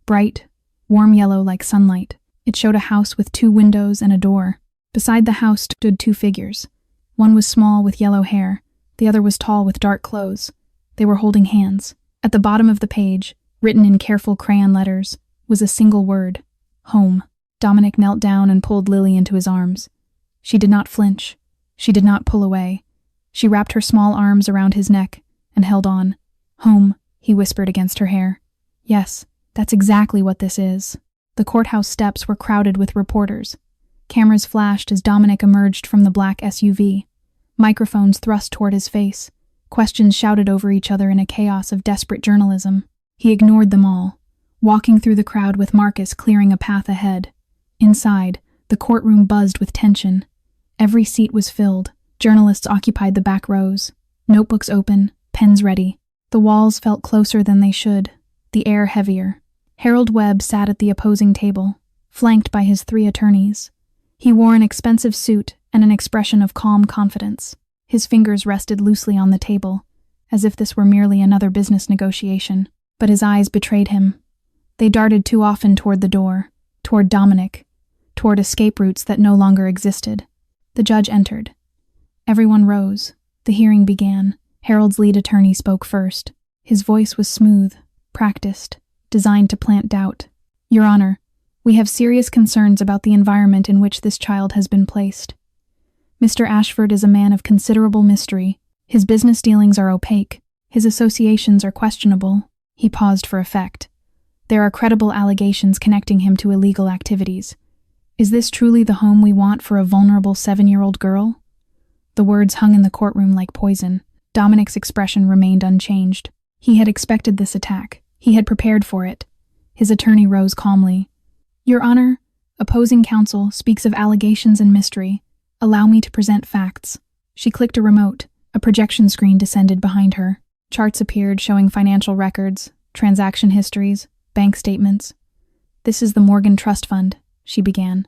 Bright, warm yellow like sunlight. It showed a house with 2 windows and a door. Beside the house stood 2 figures. One was small with yellow hair. The other was tall with dark clothes. They were holding hands. At the bottom of the page, written in careful crayon letters, was a single word: home. Dominic knelt down and pulled Lily into his arms. She did not flinch. She did not pull away. She wrapped her small arms around his neck and held on. Home, he whispered against her hair. Yes, that's exactly what this is. The courthouse steps were crowded with reporters. Cameras flashed as Dominic emerged from the black SUV. Microphones thrust toward his face. Questions shouted over each other in a chaos of desperate journalism. He ignored them all, walking through the crowd with Marcus clearing a path ahead. Inside, the courtroom buzzed with tension. Every seat was filled. Journalists occupied the back rows, notebooks open, pens ready. The walls felt closer than they should, the air heavier. Harold Webb sat at the opposing table, flanked by his 3 attorneys. He wore an expensive suit and an expression of calm confidence. His fingers rested loosely on the table, as if this were merely another business negotiation, but his eyes betrayed him. They darted too often toward the door, toward Dominic, toward escape routes that no longer existed. The judge entered. Everyone rose. The hearing began. Harold's lead attorney spoke first. His voice was smooth, practiced, designed to plant doubt. Your Honor, we have serious concerns about the environment in which this child has been placed. Mr. Ashford is a man of considerable mystery. His business dealings are opaque. His associations are questionable. He paused for effect. There are credible allegations connecting him to illegal activities. Is this truly the home we want for a vulnerable 7-year-old girl? The words hung in the courtroom like poison. Dominic's expression remained unchanged. He had expected this attack. He had prepared for it. His attorney rose calmly. Your Honor, opposing counsel speaks of allegations and mystery. Allow me to present facts. She clicked a remote. A projection screen descended behind her. Charts appeared showing financial records, transaction histories, bank statements. This is the Morgan Trust Fund, she began.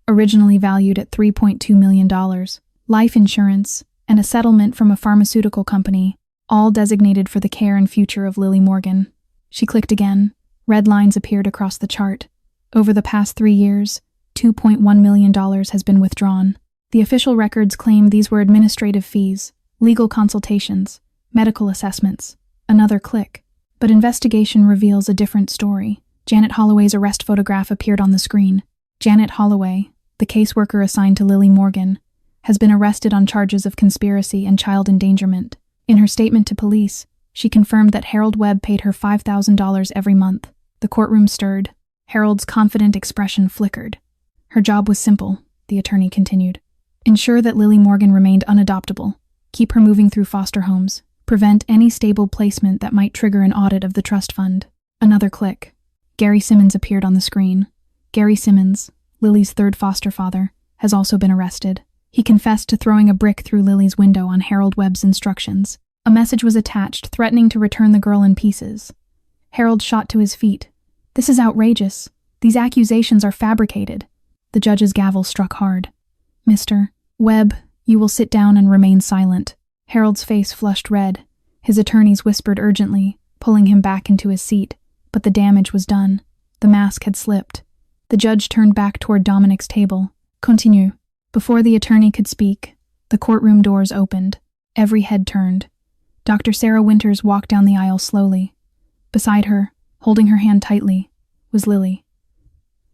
Originally valued at $3.2 million. Life insurance, and a settlement from a pharmaceutical company, all designated for the care and future of Lily Morgan. She clicked again. Red lines appeared across the chart. Over the past 3 years, $2.1 million has been withdrawn. The official records claim these were administrative fees, legal consultations, medical assessments. Another click. But investigation reveals a different story. Janet Holloway's arrest photograph appeared on the screen. Janet Holloway, the caseworker assigned to Lily Morgan, has been arrested on charges of conspiracy and child endangerment. In her statement to police, she confirmed that Harold Webb paid her $5,000 every month. The courtroom stirred. Harold's confident expression flickered. Her job was simple, the attorney continued. Ensure that Lily Morgan remained unadoptable. Keep her moving through foster homes. Prevent any stable placement that might trigger an audit of the trust fund. Another click. Gary Simmons appeared on the screen. Gary Simmons, Lily's 3rd foster father, has also been arrested. He confessed to throwing a brick through Lily's window on Harold Webb's instructions. A message was attached threatening to return the girl in pieces. Harold shot to his feet. This is outrageous. These accusations are fabricated. The judge's gavel struck hard. Mr. Webb, you will sit down and remain silent. Harold's face flushed red. His attorneys whispered urgently, pulling him back into his seat, but the damage was done. The mask had slipped. The judge turned back toward Dominic's table. Continue. Before the attorney could speak, the courtroom doors opened. Every head turned. Dr. Sarah Winters walked down the aisle slowly. Beside her, holding her hand tightly, was Lily.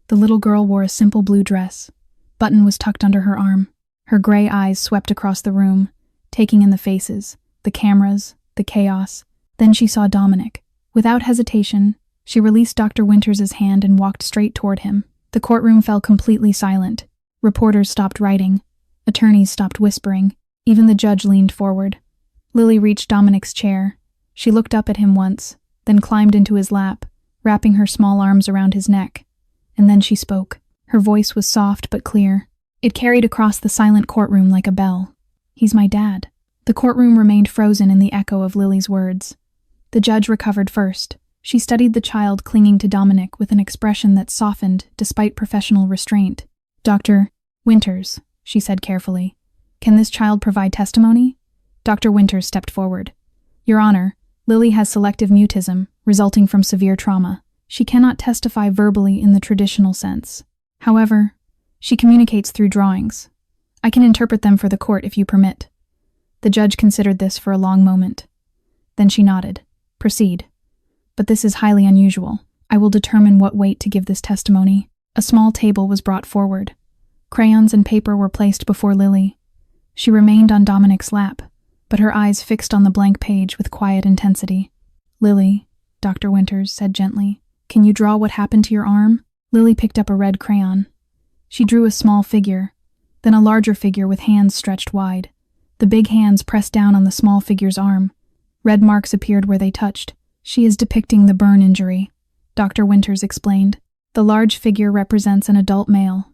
The little girl wore a simple blue dress. Button was tucked under her arm. Her gray eyes swept across the room, taking in the faces, the cameras, the chaos. Then she saw Dominic. Without hesitation, she released Dr. Winters' hand and walked straight toward him. The courtroom fell completely silent. Reporters stopped writing. Attorneys stopped whispering. Even the judge leaned forward. Lily reached Dominic's chair. She looked up at him once, then climbed into his lap, wrapping her small arms around his neck. And then she spoke. Her voice was soft but clear. It carried across the silent courtroom like a bell. He's my dad. The courtroom remained frozen in the echo of Lily's words. The judge recovered first. She studied the child clinging to Dominic with an expression that softened despite professional restraint. Dr. Winters, she said carefully, can this child provide testimony? Dr. Winters stepped forward. Your Honor, Lily has selective mutism, resulting from severe trauma. She cannot testify verbally in the traditional sense. However, she communicates through drawings. I can interpret them for the court if you permit. The judge considered this for a long moment. Then she nodded. Proceed. But this is highly unusual. I will determine what weight to give this testimony. A small table was brought forward. Crayons and paper were placed before Lily. She remained on Dominic's lap, but her eyes fixed on the blank page with quiet intensity. Lily, Dr. Winters said gently, can you draw what happened to your arm? Lily picked up a red crayon. She drew a small figure, then a larger figure with hands stretched wide. The big hands pressed down on the small figure's arm. Red marks appeared where they touched. She is depicting the burn injury, Dr. Winters explained. The large figure represents an adult male.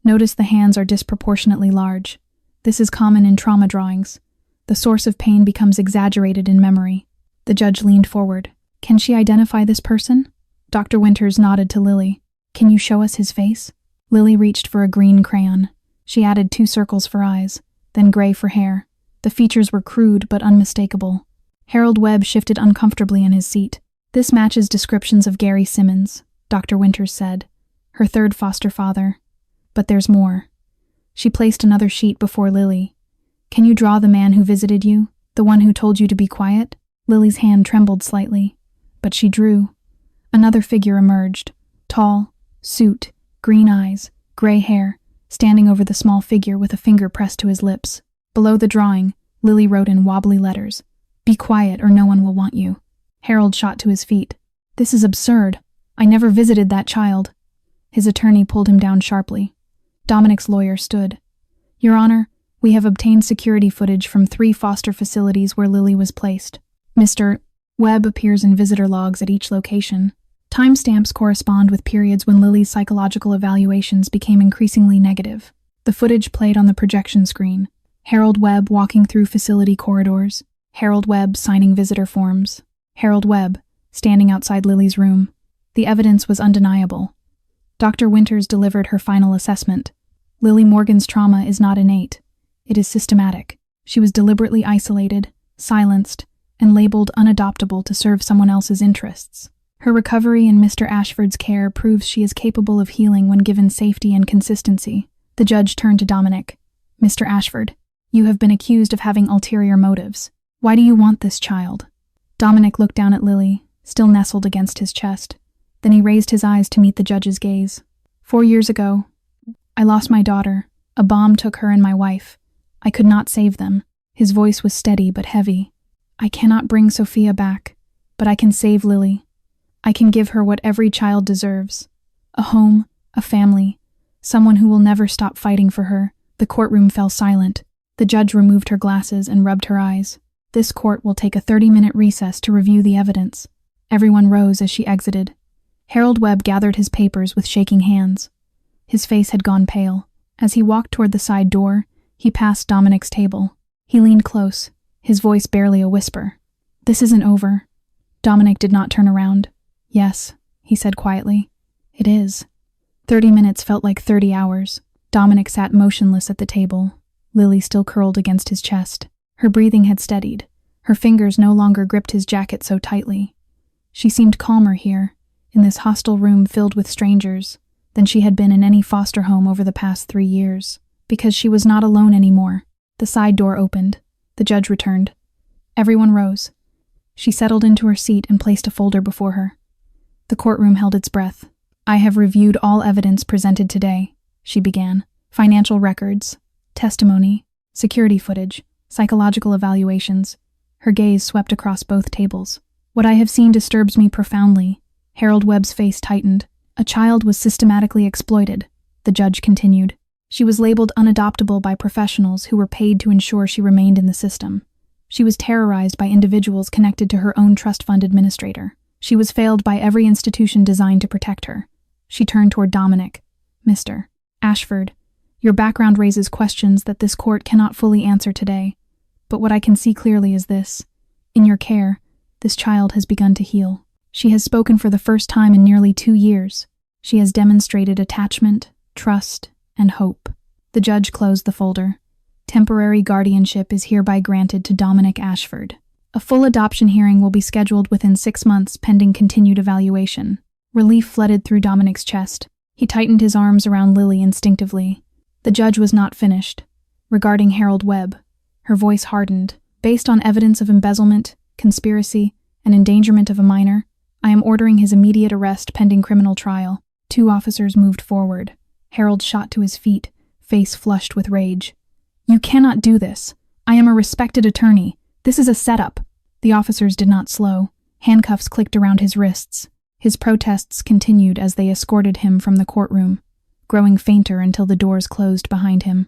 Notice the hands are disproportionately large. This is common in trauma drawings. The source of pain becomes exaggerated in memory. The judge leaned forward. Can she identify this person? Dr. Winters nodded to Lily. Can you show us his face? Lily reached for a green crayon. She added 2 circles for eyes, then gray for hair. The features were crude but unmistakable. Harold Webb shifted uncomfortably in his seat. This matches descriptions of Gary Simmons, Dr. Winters said, her 3rd foster father. But there's more. She placed another sheet before Lily. Can you draw the man who visited you, the one who told you to be quiet? Lily's hand trembled slightly, but she drew. Another figure emerged, tall, suit, green eyes, gray hair, standing over the small figure with a finger pressed to his lips. Below the drawing, Lily wrote in wobbly letters, "Be quiet or no one will want you." Harold shot to his feet. This is absurd. I never visited that child. His attorney pulled him down sharply. Dominic's lawyer stood. Your Honor, we have obtained security footage from 3 foster facilities where Lily was placed. Mr. Webb appears in visitor logs at each location. Timestamps correspond with periods when Lily's psychological evaluations became increasingly negative. The footage played on the projection screen. Harold Webb walking through facility corridors. Harold Webb signing visitor forms. Harold Webb standing outside Lily's room. The evidence was undeniable. Dr. Winters delivered her final assessment. Lily Morgan's trauma is not innate. It is systematic. She was deliberately isolated, silenced, and labeled unadoptable to serve someone else's interests. Her recovery in Mr. Ashford's care proves she is capable of healing when given safety and consistency. The judge turned to Dominic. Mr. Ashford, you have been accused of having ulterior motives. Why do you want this child? Dominic looked down at Lily, still nestled against his chest. Then he raised his eyes to meet the judge's gaze. 4 years ago, I lost my daughter. A bomb took her and my wife. I could not save them. His voice was steady but heavy. I cannot bring Sophia back, but I can save Lily. I can give her what every child deserves. A home, a family, someone who will never stop fighting for her. The courtroom fell silent. The judge removed her glasses and rubbed her eyes. This court will take a 30-minute recess to review the evidence. Everyone rose as she exited. Harold Webb gathered his papers with shaking hands. His face had gone pale. As he walked toward the side door, he passed Dominic's table. He leaned close, his voice barely a whisper. This isn't over. Dominic did not turn around. Yes, he said quietly. It is. 30 minutes felt like 30 hours. Dominic sat motionless at the table, Lily still curled against his chest. Her breathing had steadied. Her fingers no longer gripped his jacket so tightly. She seemed calmer here, in this hostile room filled with strangers, than she had been in any foster home over the past 3 years, because she was not alone anymore. The side door opened. The judge returned. Everyone rose. She settled into her seat and placed a folder before her. The courtroom held its breath. I have reviewed all evidence presented today, she began. Financial records, testimony, security footage, psychological evaluations. Her gaze swept across both tables. What I have seen disturbs me profoundly. Harold Webb's face tightened. A child was systematically exploited, the judge continued. She was labeled unadoptable by professionals who were paid to ensure she remained in the system. She was terrorized by individuals connected to her own trust fund administrator. She was failed by every institution designed to protect her. She turned toward Dominic. Mr. Ashford, your background raises questions that this court cannot fully answer today. But what I can see clearly is this. In your care, this child has begun to heal. She has spoken for the first time in nearly 2 years. She has demonstrated attachment, trust, and hope. The judge closed the folder. Temporary guardianship is hereby granted to Dominic Ashford. A full adoption hearing will be scheduled within 6 months pending continued evaluation. Relief flooded through Dominic's chest. He tightened his arms around Lily instinctively. The judge was not finished. Regarding Harold Webb, her voice hardened. Based on evidence of embezzlement, conspiracy, and endangerment of a minor, I am ordering his immediate arrest pending criminal trial. 2 officers moved forward. Harold shot to his feet, face flushed with rage. You cannot do this. I am a respected attorney. This is a setup. The officers did not slow. Handcuffs clicked around his wrists. His protests continued as they escorted him from the courtroom, growing fainter until the doors closed behind him.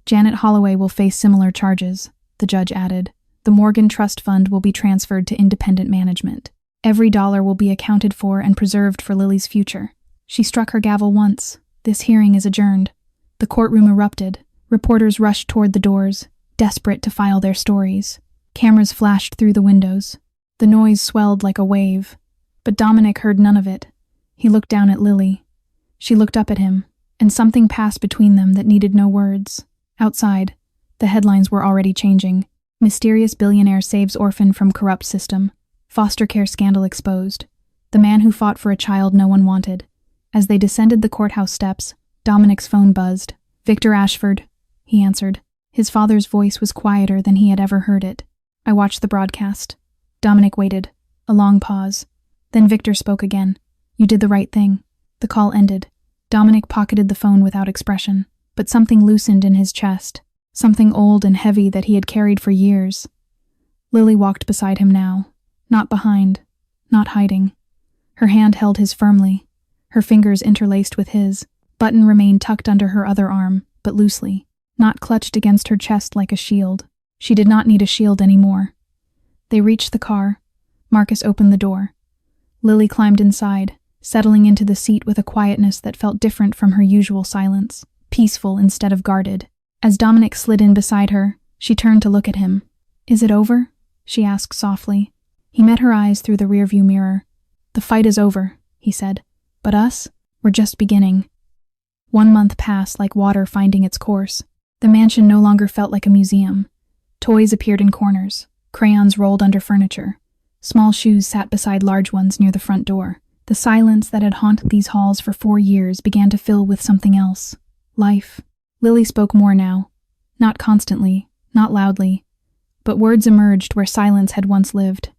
Janet Holloway will face similar charges, the judge added. The Morgan Trust Fund will be transferred to independent management. Every dollar will be accounted for and preserved for Lily's future. She struck her gavel once. This hearing is adjourned. The courtroom erupted. Reporters rushed toward the doors, desperate to file their stories. Cameras flashed through the windows. The noise swelled like a wave, but Dominic heard none of it. He looked down at Lily. She looked up at him, and something passed between them that needed no words. Outside, the headlines were already changing. Mysterious billionaire saves orphan from corrupt system. Foster care scandal exposed. The man who fought for a child no one wanted. As they descended the courthouse steps, Dominic's phone buzzed. "Victor Ashford," he answered. His father's voice was quieter than he had ever heard it. "I watched the broadcast." Dominic waited. A long pause. Then Victor spoke again. "You did the right thing." The call ended. Dominic pocketed the phone without expression, but something loosened in his chest, something old and heavy that he had carried for years. Lily walked beside him now, not behind, not hiding. Her hand held his firmly, her fingers interlaced with his. Button remained tucked under her other arm, but loosely, not clutched against her chest like a shield. She did not need a shield anymore. They reached the car. Marcus opened the door. Lily climbed inside, settling into the seat with a quietness that felt different from her usual silence, peaceful instead of guarded. As Dominic slid in beside her, she turned to look at him. "Is it over?" she asked softly. He met her eyes through the rearview mirror. "The fight is over," he said. "But us? We're just beginning." 1 month passed like water finding its course. The mansion no longer felt like a museum. Toys appeared in corners. Crayons rolled under furniture. Small shoes sat beside large ones near the front door. The silence that had haunted these halls for 4 years began to fill with something else. Life. Lily spoke more now. Not constantly, not loudly. But words emerged where silence had once lived.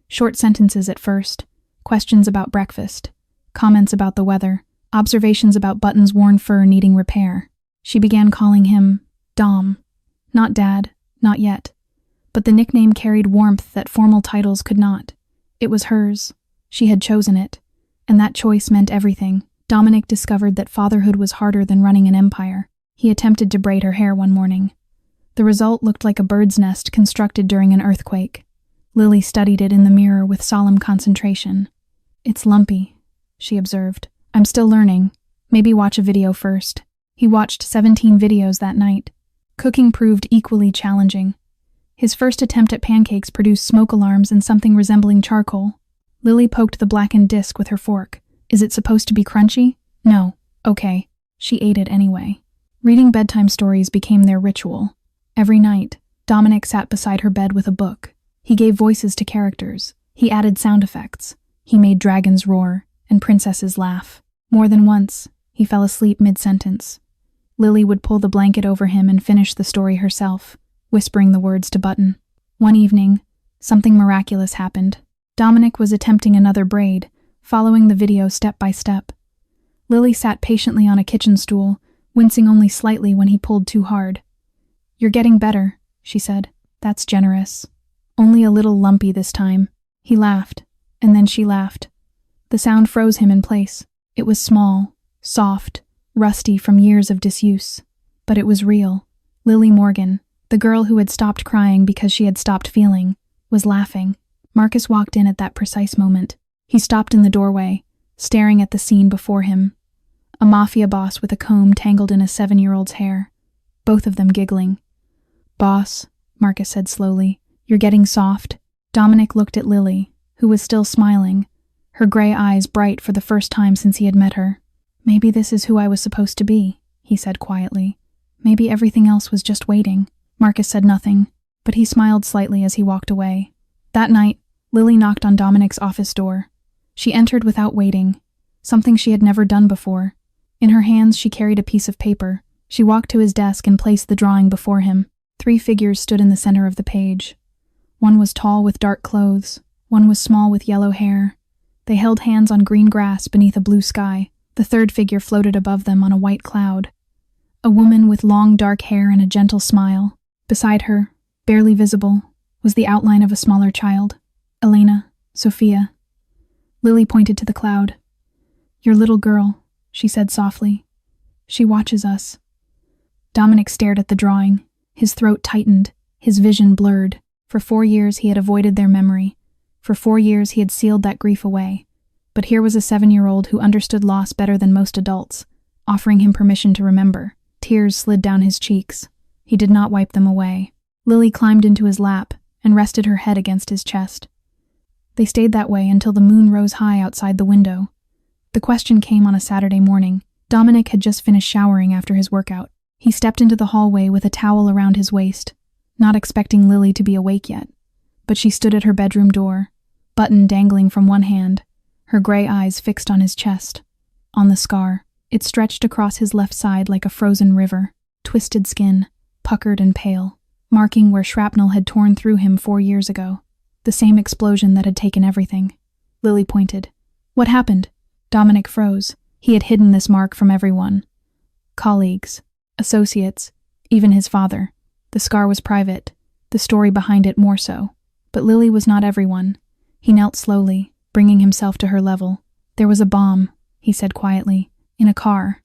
Short sentences at first. Questions about breakfast. Comments about the weather. Observations about Button's worn fur needing repair. She began calling him Dom. Not Dad, not yet. But the nickname carried warmth that formal titles could not. It was hers. She had chosen it. And that choice meant everything. Dominic discovered that fatherhood was harder than running an empire. He attempted to braid her hair one morning. The result looked like a bird's nest constructed during an earthquake. Lily studied it in the mirror with solemn concentration. "It's lumpy," she observed. "I'm still learning. Maybe watch a video first." He watched 17 videos that night. Cooking proved equally challenging. His first attempt at pancakes produced smoke alarms and something resembling charcoal. Lily poked the blackened disc with her fork. "Is it supposed to be crunchy?" "No." "Okay." She ate it anyway. Reading bedtime stories became their ritual. Every night, Dominic sat beside her bed with a book. He gave voices to characters. He added sound effects. He made dragons roar and princesses laugh. More than once, he fell asleep mid-sentence. Lily would pull the blanket over him and finish the story herself, whispering the words to Button. One evening, something miraculous happened. Dominic was attempting another braid, following the video step by step. Lily sat patiently on a kitchen stool, wincing only slightly when he pulled too hard. "You're getting better," she said. "That's generous. Only a little lumpy this time." He laughed, and then she laughed. The sound froze him in place. It was small, soft, rusty from years of disuse. But it was real. Lily Morgan, the girl who had stopped crying because she had stopped feeling, was laughing. Marcus walked in at that precise moment. He stopped in the doorway, staring at the scene before him. A mafia boss with a comb tangled in a 7-year-old's hair. Both of them giggling. "Boss," Marcus said slowly, "you're getting soft." Dominic looked at Lily, who was still smiling, her gray eyes bright for the first time since he had met her. "Maybe this is who I was supposed to be," he said quietly. "Maybe everything else was just waiting." Marcus said nothing, but he smiled slightly as he walked away. That night, Lily knocked on Dominic's office door. She entered without waiting, something she had never done before. In her hands she carried a piece of paper. She walked to his desk and placed the drawing before him. 3 figures stood in the center of the page. One was tall with dark clothes. One was small with yellow hair. They held hands on green grass beneath a blue sky. The third figure floated above them on a white cloud. A woman with long dark hair and a gentle smile. Beside her, barely visible, was the outline of a smaller child. Elena, Sophia. Lily pointed to the cloud. "Your little girl," she said softly. "She watches us." Dominic stared at the drawing. His throat tightened, his vision blurred. For 4 years he had avoided their memory. For 4 years he had sealed that grief away. But here was a 7-year-old who understood loss better than most adults, offering him permission to remember, Tears slid down his cheeks. He did not wipe them away. Lily climbed into his lap and rested her head against his chest. They stayed that way until the moon rose high outside the window. The question came on a Saturday morning. Dominic had just finished showering after his workout. He stepped into the hallway with a towel around his waist, not expecting Lily to be awake yet. But she stood at her bedroom door, button dangling from one hand, her gray eyes fixed on his chest. On the scar, it stretched across his left side like a frozen river, twisted skin, puckered and pale, marking where shrapnel had torn through him 4 years ago. The same explosion that had taken everything. Lily pointed. What happened? Dominic froze. He had hidden this mark from everyone. Colleagues, associates, even his father. The scar was private, the story behind it more so. But Lily was not everyone. He knelt slowly, bringing himself to her level. There was a bomb, he said quietly, in a car.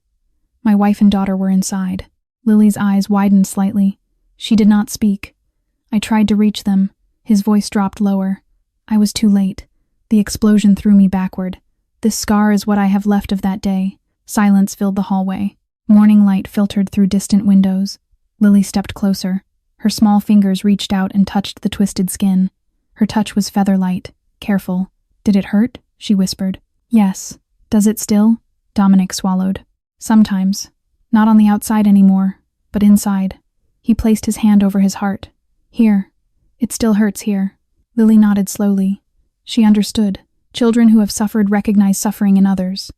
My wife and daughter were inside. Lily's eyes widened slightly. She did not speak. I tried to reach them. His voice dropped lower. I was too late. The explosion threw me backward. This scar is what I have left of that day. Silence filled the hallway. Morning light filtered through distant windows. Lily stepped closer. Her small fingers reached out and touched the twisted skin. Her touch was feather-light, careful. Did it hurt? She whispered. Yes. Does it still? Dominic swallowed. Sometimes. Not on the outside anymore, but inside. He placed his hand over his heart. Here. It still hurts here. Lily nodded slowly. She understood. Children who have suffered recognize suffering in others.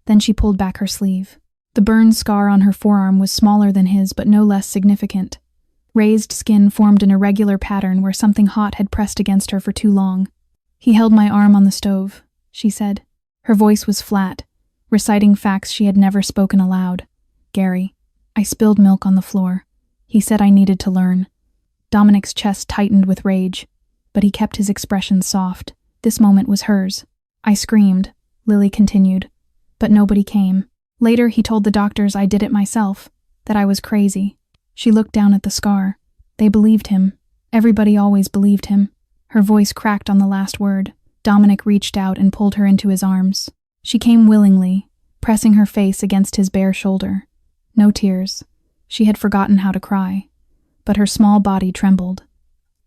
Then she pulled back her sleeve. The burned scar on her forearm was smaller than his, but no less significant. Raised skin formed an irregular pattern where something hot had pressed against her for too long. He held my arm on the stove, she said. Her voice was flat, reciting facts she had never spoken aloud. Gary. I spilled milk on the floor. He said I needed to learn. Dominic's chest tightened with rage, but he kept his expression soft. This moment was hers. I screamed, Lily continued, but nobody came. Later he told the doctors I did it myself, that I was crazy. She looked down at the scar. They believed him. Everybody always believed him. Her voice cracked on the last word. Dominic reached out and pulled her into his arms. She came willingly, pressing her face against his bare shoulder. No tears. She had forgotten how to cry. But her small body trembled.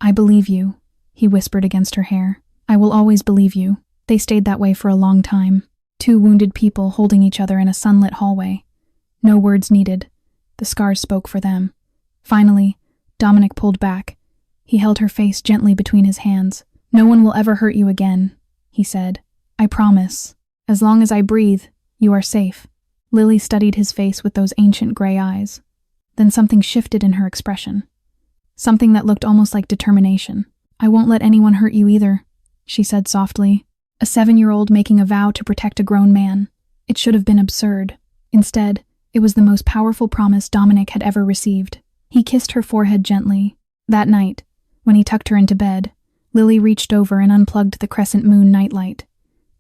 I believe you, he whispered against her hair. I will always believe you. They stayed that way for a long time. 2 wounded people holding each other in a sunlit hallway. No words needed. The scars spoke for them. Finally, Dominic pulled back. He held her face gently between his hands. No one will ever hurt you again, he said. I promise. As long as I breathe, you are safe. Lily studied his face with those ancient gray eyes. Then something shifted in her expression. Something that looked almost like determination. I won't let anyone hurt you either, she said softly. A 7-year-old making a vow to protect a grown man. It should have been absurd. Instead, it was the most powerful promise Dominic had ever received. He kissed her forehead gently. That night, when he tucked her into bed, Lily reached over and unplugged the crescent moon nightlight.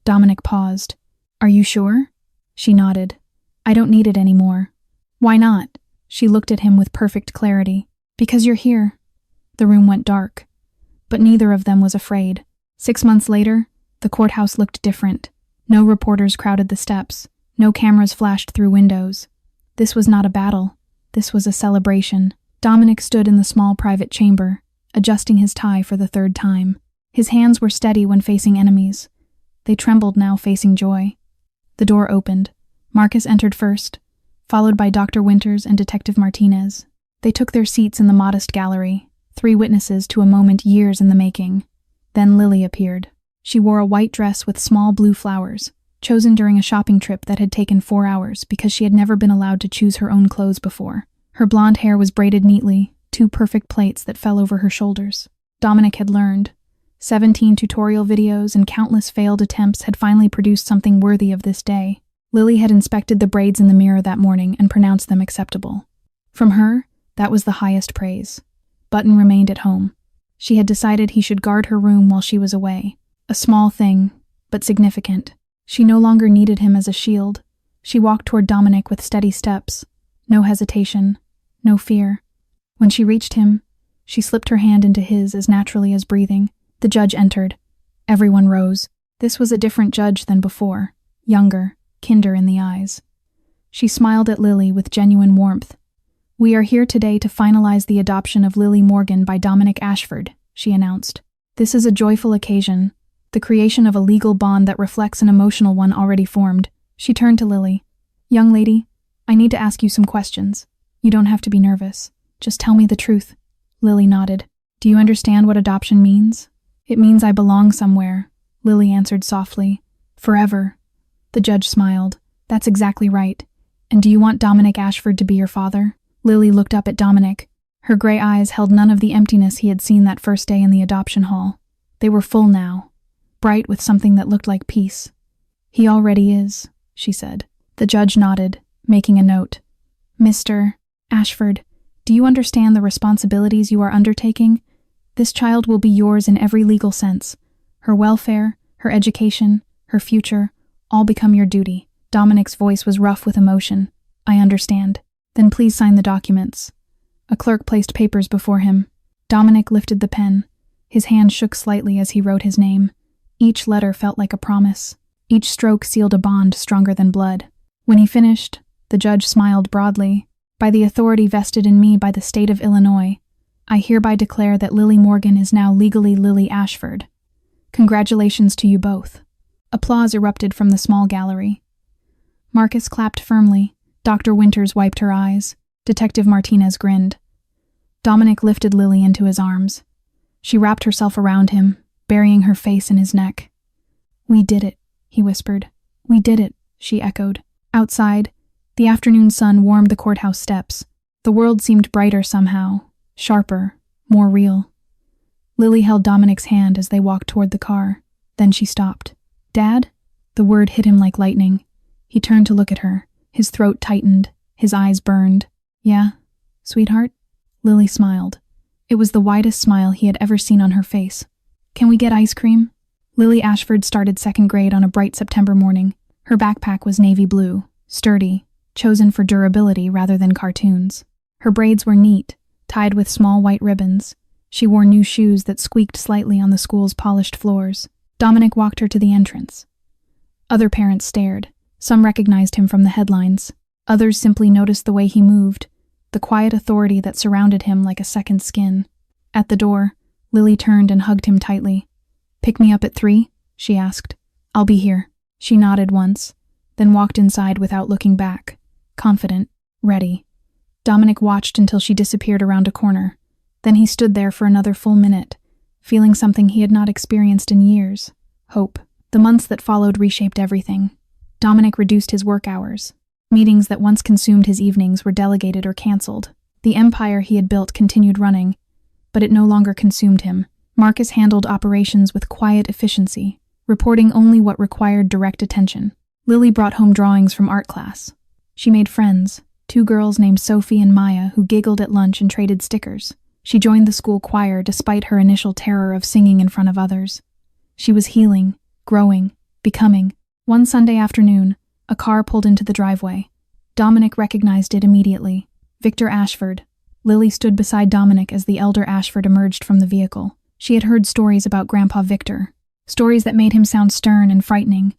Dominic paused. Are you sure? She nodded. I don't need it anymore. Why not? She looked at him with perfect clarity. Because you're here. The room went dark. But neither of them was afraid. 6 months later, the courthouse looked different. No reporters crowded the steps. No cameras flashed through windows. This was not a battle. This was a celebration. Dominic stood in the small private chamber, adjusting his tie for the 3rd time. His hands were steady when facing enemies. They trembled now facing joy. The door opened. Marcus entered first, followed by Dr. Winters and Detective Martinez. They took their seats in the modest gallery, 3 witnesses to a moment years in the making. Then Lily appeared. She wore a white dress with small blue flowers, chosen during a shopping trip that had taken 4 hours because she had never been allowed to choose her own clothes before. Her blonde hair was braided neatly, 2 perfect plaits that fell over her shoulders. Dominic had learned. 17 tutorial videos and countless failed attempts had finally produced something worthy of this day. Lily had inspected the braids in the mirror that morning and pronounced them acceptable. From her, that was the highest praise. Button remained at home. She had decided he should guard her room while she was away. A small thing, but significant. She no longer needed him as a shield. She walked toward Dominic with steady steps. No hesitation, no fear. When she reached him, she slipped her hand into his as naturally as breathing. The judge entered. Everyone rose. This was a different judge than before, younger, kinder in the eyes. She smiled at Lily with genuine warmth. "We are here today to finalize the adoption of Lily Morgan by Dominic Ashford," she announced. "This is a joyful occasion, the creation of a legal bond that reflects an emotional one already formed." She turned to Lily. "Young lady, I need to ask you some questions. You don't have to be nervous. Just tell me the truth." Lily nodded. "Do you understand what adoption means?" "It means I belong somewhere," Lily answered softly. "Forever." The judge smiled. "That's exactly right. And do you want Dominic Ashford to be your father?" Lily looked up at Dominic. Her gray eyes held none of the emptiness he had seen that first day in the adoption hall. They were full now, bright with something that looked like peace. "He already is," she said. The judge nodded, making a note. "Mr. Ashford, do you understand the responsibilities you are undertaking? This child will be yours in every legal sense. Her welfare, her education, her future, all become your duty." Dominic's voice was rough with emotion. "I understand. Then please sign the documents." A clerk placed papers before him. Dominic lifted the pen. His hand shook slightly as he wrote his name. Each letter felt like a promise. Each stroke sealed a bond stronger than blood. When he finished, the judge smiled broadly. "By the authority vested in me by the state of Illinois, I hereby declare that Lily Morgan is now legally Lily Ashford. Congratulations to you both." Applause erupted from the small gallery. Marcus clapped firmly. Dr. Winters wiped her eyes. Detective Martinez grinned. Dominic lifted Lily into his arms. She wrapped herself around him, burying her face in his neck. "We did it," he whispered. "We did it," she echoed. Outside, the afternoon sun warmed the courthouse steps. The world seemed brighter somehow, sharper, more real. Lily held Dominic's hand as they walked toward the car. Then she stopped. "Dad?" The word hit him like lightning. He turned to look at her. His throat tightened, his eyes burned. "Yeah, sweetheart?" Lily smiled. It was the widest smile he had ever seen on her face. "Can we get ice cream?" Lily Ashford started second grade on a bright September morning. Her backpack was navy blue, sturdy, chosen for durability rather than cartoons. Her braids were neat, tied with small white ribbons. She wore new shoes that squeaked slightly on the school's polished floors. Dominic walked her to the entrance. Other parents stared. Some recognized him from the headlines. Others simply noticed the way he moved, the quiet authority that surrounded him like a second skin. At the door, Lily turned and hugged him tightly. "Pick me up at 3?" she asked. "I'll be here." She nodded once, then walked inside without looking back, confident, ready. Dominic watched until she disappeared around a corner. Then he stood there for another full minute, feeling something he had not experienced in years: hope. The months that followed reshaped everything. Dominic reduced his work hours. Meetings that once consumed his evenings were delegated or canceled. The empire he had built continued running, but it no longer consumed him. Marcus handled operations with quiet efficiency, reporting only what required direct attention. Lily brought home drawings from art class. She made friends, 2 girls named Sophie and Maya who giggled at lunch and traded stickers. She joined the school choir despite her initial terror of singing in front of others. She was healing, growing, becoming. One Sunday afternoon, a car pulled into the driveway. Dominic recognized it immediately. Victor Ashford. Lily stood beside Dominic as the elder Ashford emerged from the vehicle. She had heard stories about Grandpa Victor, stories that made him sound stern and frightening.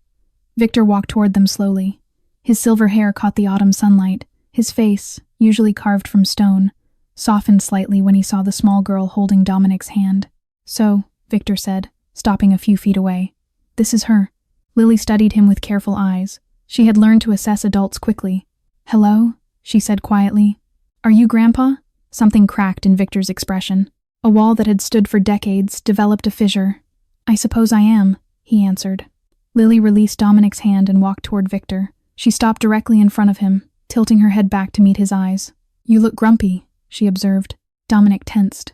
Victor walked toward them slowly. His silver hair caught the autumn sunlight. His face, usually carved from stone, softened slightly when he saw the small girl holding Dominic's hand. "So," Victor said, stopping a few feet away. "This is her." Lily studied him with careful eyes. She had learned to assess adults quickly. "Hello?" she said quietly. "Are you Grandpa?" Something cracked in Victor's expression. A wall that had stood for decades developed a fissure. "I suppose I am," he answered. Lily released Dominic's hand and walked toward Victor. She stopped directly in front of him, tilting her head back to meet his eyes. "You look grumpy," she observed. Dominic tensed.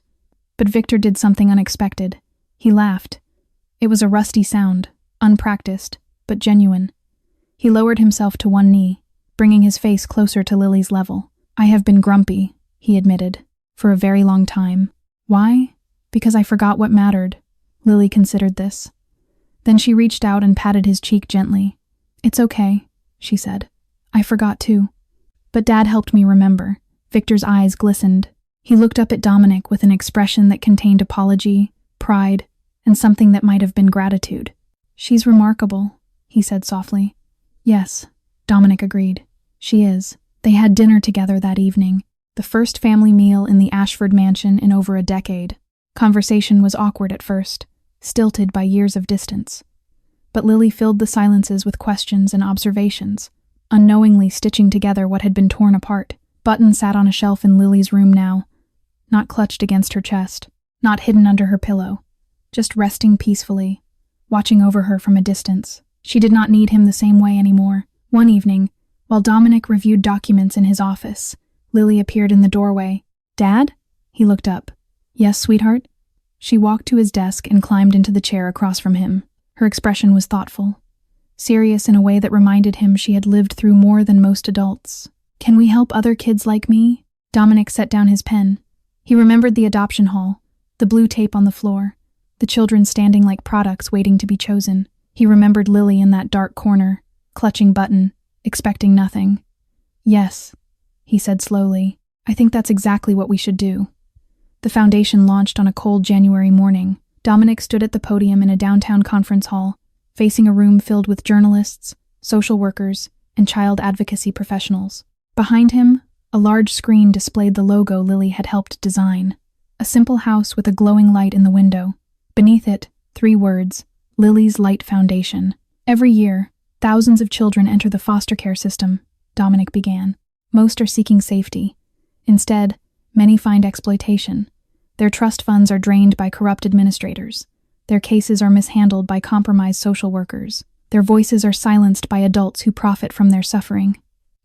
But Victor did something unexpected. He laughed. It was a rusty sound, unpracticed, but genuine. He lowered himself to one knee, bringing his face closer to Lily's level. "I have been grumpy," he admitted, "for a very long time. Why? Because I forgot what mattered." Lily considered this. Then she reached out and patted his cheek gently. "It's okay," she said. "I forgot too. But Dad helped me remember." Victor's eyes glistened. He looked up at Dominic with an expression that contained apology, pride, and something that might have been gratitude. "She's remarkable," he said softly. "Yes," Dominic agreed. "She is." They had dinner together that evening. The first family meal in the Ashford mansion in over a decade. Conversation was awkward at first, stilted by years of distance. But Lily filled the silences with questions and observations, unknowingly stitching together what had been torn apart. Button sat on a shelf in Lily's room now, not clutched against her chest, not hidden under her pillow, just resting peacefully, watching over her from a distance. She did not need him the same way anymore. One evening, while Dominic reviewed documents in his office, Lily appeared in the doorway. "Dad?" He looked up. "Yes, sweetheart?" She walked to his desk and climbed into the chair across from him. Her expression was thoughtful, serious in a way that reminded him she had lived through more than most adults. "Can we help other kids like me?" Dominic set down his pen. He remembered the adoption hall, the blue tape on the floor, the children standing like products waiting to be chosen. He remembered Lily in that dark corner, clutching Button, expecting nothing. "Yes," he said slowly. "I think that's exactly what we should do." The foundation launched on a cold January morning. Dominic stood at the podium in a downtown conference hall, facing a room filled with journalists, social workers, and child advocacy professionals. Behind him, a large screen displayed the logo Lily had helped design. A simple house with a glowing light in the window. Beneath it, 3 words, Lily's Light Foundation. "Every year, thousands of children enter the foster care system," Dominic began. "Most are seeking safety. Instead, many find exploitation. Their trust funds are drained by corrupt administrators. Their cases are mishandled by compromised social workers. Their voices are silenced by adults who profit from their suffering."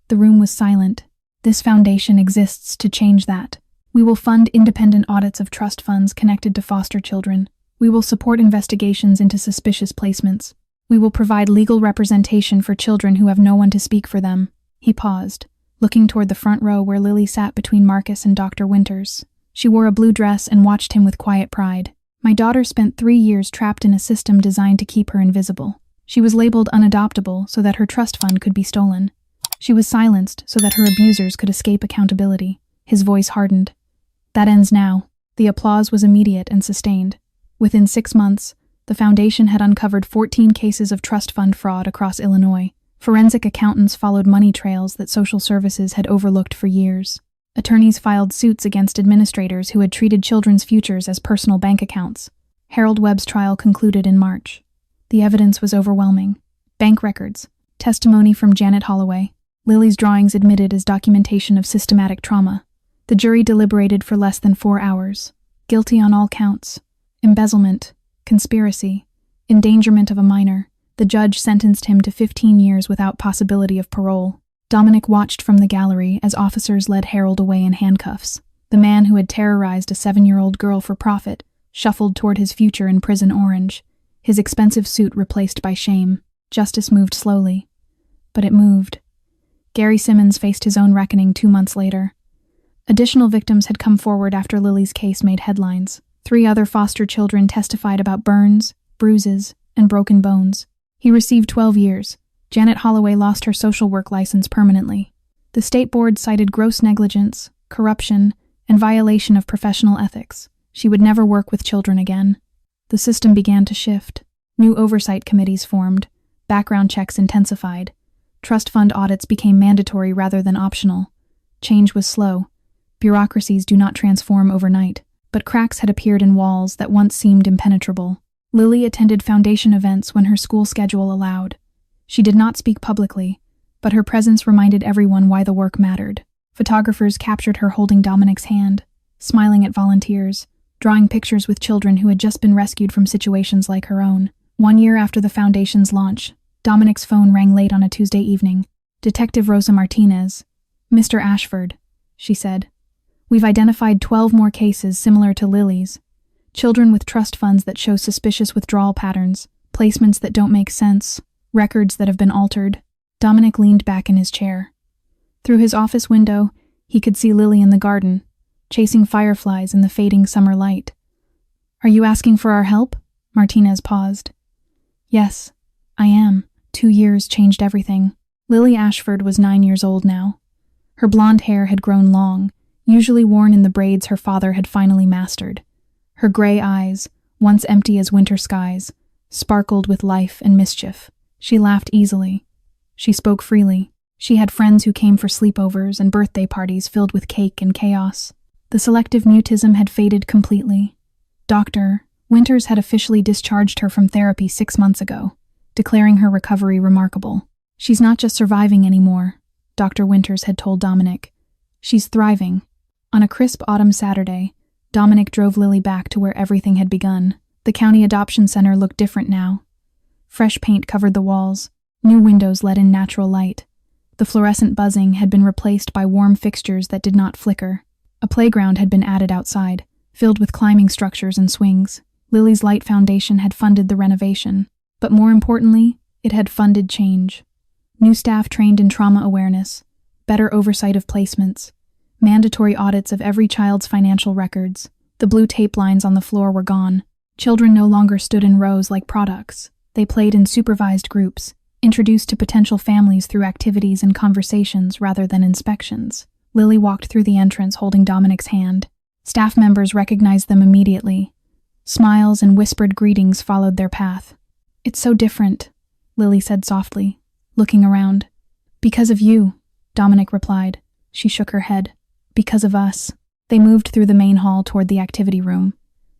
The room was silent. "This foundation exists to change that. We will fund independent audits of trust funds connected to foster children. We will support investigations into suspicious placements. We will provide legal representation for children who have no one to speak for them." He paused, looking toward the front row where Lily sat between Marcus and Dr. Winters. She wore a blue dress and watched him with quiet pride. "My daughter spent 3 years trapped in a system designed to keep her invisible. She was labeled unadoptable so that her trust fund could be stolen. She was silenced so that her abusers could escape accountability." His voice hardened. "That ends now." The applause was immediate and sustained. Within 6 months, the foundation had uncovered 14 cases of trust fund fraud across Illinois. Forensic accountants followed money trails that social services had overlooked for years. Attorneys filed suits against administrators who had treated children's futures as personal bank accounts. Harold Webb's trial concluded in March. The evidence was overwhelming. Bank records, testimony from Janet Holloway, Lily's drawings admitted as documentation of systematic trauma. The jury deliberated for less than 4 hours. Guilty on all counts. Embezzlement, conspiracy, endangerment of a minor. The judge sentenced him to 15 years without possibility of parole. Dominic watched from the gallery as officers led Harold away in handcuffs. The man who had terrorized a 7-year-old girl for profit shuffled toward his future in Prison Orange, his expensive suit replaced by shame. Justice moved slowly, but it moved. Gary Simmons faced his own reckoning 2 months later. Additional victims had come forward after Lily's case made headlines. 3 other foster children testified about burns, bruises, and broken bones. He received 12 years. Janet Holloway lost her social work license permanently. The state board cited gross negligence, corruption, and violation of professional ethics. She would never work with children again. The system began to shift. New oversight committees formed. Background checks intensified. Trust fund audits became mandatory rather than optional. Change was slow. Bureaucracies do not transform overnight, but cracks had appeared in walls that once seemed impenetrable. Lily attended foundation events when her school schedule allowed. She did not speak publicly, but her presence reminded everyone why the work mattered. Photographers captured her holding Dominic's hand, smiling at volunteers, drawing pictures with children who had just been rescued from situations like her own. 1 year after the foundation's launch, Dominic's phone rang late on a Tuesday evening. "Detective Rosa Martinez." "Mr. Ashford," she said. "We've identified 12 more cases similar to Lily's. Children with trust funds that show suspicious withdrawal patterns, placements that don't make sense, records that have been altered." Dominic leaned back in his chair. Through his office window, he could see Lily in the garden, chasing fireflies in the fading summer light. "Are you asking for our help?" Martinez paused. "Yes, I am. 2 years changed everything." Lily Ashford was 9 years old now. Her blonde hair had grown long, usually worn in the braids her father had finally mastered. Her gray eyes, once empty as winter skies, sparkled with life and mischief. She laughed easily. She spoke freely. She had friends who came for sleepovers and birthday parties filled with cake and chaos. The selective mutism had faded completely. Dr. Winters had officially discharged her from therapy 6 months ago, declaring her recovery remarkable. She's not just surviving anymore, Dr. Winters had told Dominic. She's thriving. On a crisp autumn Saturday, Dominic drove Lily back to where everything had begun. The county adoption center looked different now. Fresh paint covered the walls. New windows let in natural light. The fluorescent buzzing had been replaced by warm fixtures that did not flicker. A playground had been added outside, filled with climbing structures and swings. Lily's light foundation had funded the renovation, but more importantly, it had funded change. New staff trained in trauma awareness, better oversight of placements, mandatory audits of every child's financial records. The blue tape lines on the floor were gone. Children no longer stood in rows like products. They played in supervised groups, introduced to potential families through activities and conversations rather than inspections. Lily walked through the entrance holding Dominic's hand. Staff members recognized them immediately. Smiles and whispered greetings followed their path. "It's so different," Lily said softly, looking around. "Because of you," Dominic replied. She shook her head. "Because of us." They moved through the main hall toward the activity room.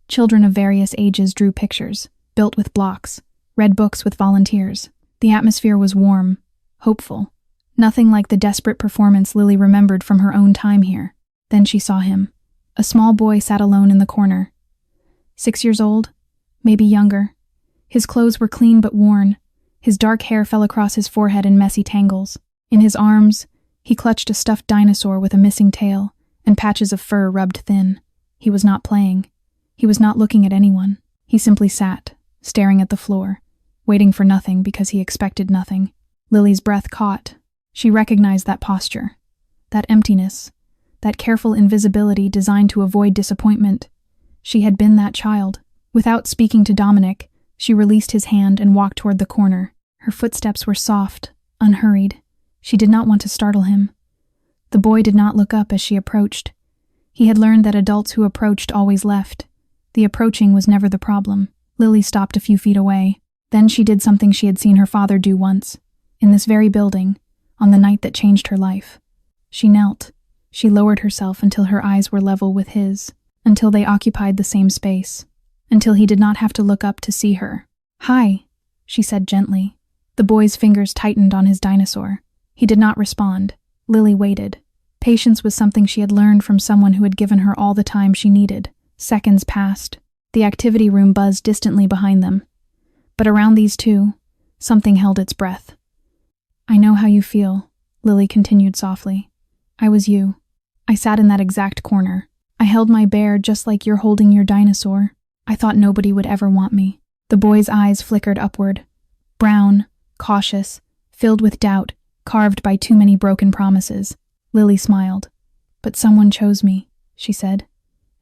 Children of various ages drew pictures, built with blocks, read books with volunteers. The atmosphere was warm, hopeful. Nothing like the desperate performance Lily remembered from her own time here. Then she saw him. A small boy sat alone in the corner. 6 years old, maybe younger. His clothes were clean but worn. His dark hair fell across his forehead in messy tangles. In his arms, he clutched a stuffed dinosaur with a missing tail and patches of fur rubbed thin. He was not playing. He was not looking at anyone. He simply sat, staring at the floor, waiting for nothing because he expected nothing. Lily's breath caught. She recognized that posture, that emptiness, that careful invisibility designed to avoid disappointment. She had been that child. Without speaking to Dominic, she released his hand and walked toward the corner. Her footsteps were soft, unhurried. She did not want to startle him. The boy did not look up as she approached. He had learned that adults who approached always left. The approaching was never the problem. Lily stopped a few feet away. Then she did something she had seen her father do once, in this very building, on the night that changed her life. She knelt. She lowered herself until her eyes were level with his, until they occupied the same space, until he did not have to look up to see her. "Hi," she said gently. The boy's fingers tightened on his dinosaur. He did not respond. Lily waited. Patience was something she had learned from someone who had given her all the time she needed. Seconds passed. The activity room buzzed distantly behind them. But around these two, something held its breath. "I know how you feel," Lily continued softly. "I was you. I sat in that exact corner. I held my bear just like you're holding your dinosaur. I thought nobody would ever want me." The boy's eyes flickered upward. Brown, cautious, filled with doubt, carved by too many broken promises. Lily smiled. "But someone chose me," she said.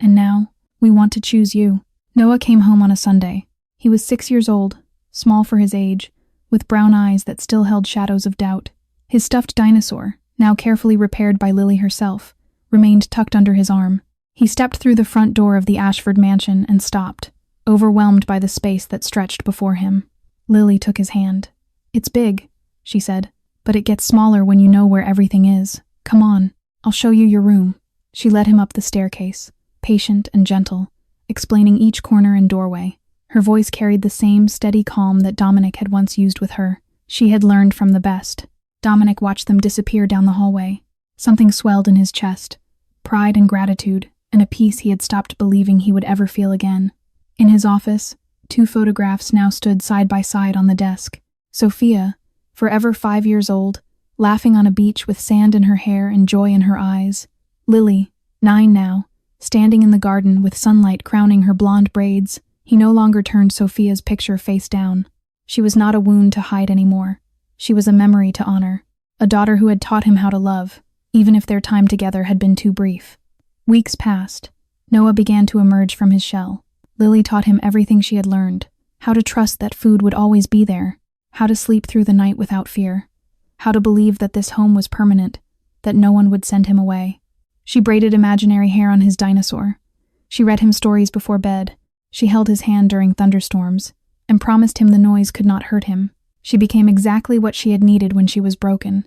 "And now, we want to choose you." Noah came home on a Sunday. He was 6 years old, small for his age, with brown eyes that still held shadows of doubt. His stuffed dinosaur, now carefully repaired by Lily herself, remained tucked under his arm. He stepped through the front door of the Ashford mansion and stopped, overwhelmed by the space that stretched before him. Lily took his hand. "It's big," she said, "but it gets smaller when you know where everything is. Come on, I'll show you your room." She led him up the staircase, patient and gentle, explaining each corner and doorway. Her voice carried the same steady calm that Dominic had once used with her. She had learned from the best. Dominic watched them disappear down the hallway. Something swelled in his chest, pride and gratitude, and a peace he had stopped believing he would ever feel again. In his office, 2 photographs now stood side by side on the desk. Sophia, forever 5 years old, laughing on a beach with sand in her hair and joy in her eyes. Lily, 9 now, standing in the garden with sunlight crowning her blonde braids. He no longer turned Sophia's picture face down. She was not a wound to hide anymore. She was a memory to honor, a daughter who had taught him how to love, even if their time together had been too brief. Weeks passed. Noah began to emerge from his shell. Lily taught him everything she had learned, how to trust that food would always be there, how to sleep through the night without fear, how to believe that this home was permanent, that no one would send him away. She braided imaginary hair on his dinosaur. She read him stories before bed. She held his hand during thunderstorms, and promised him the noise could not hurt him. She became exactly what she had needed when she was broken,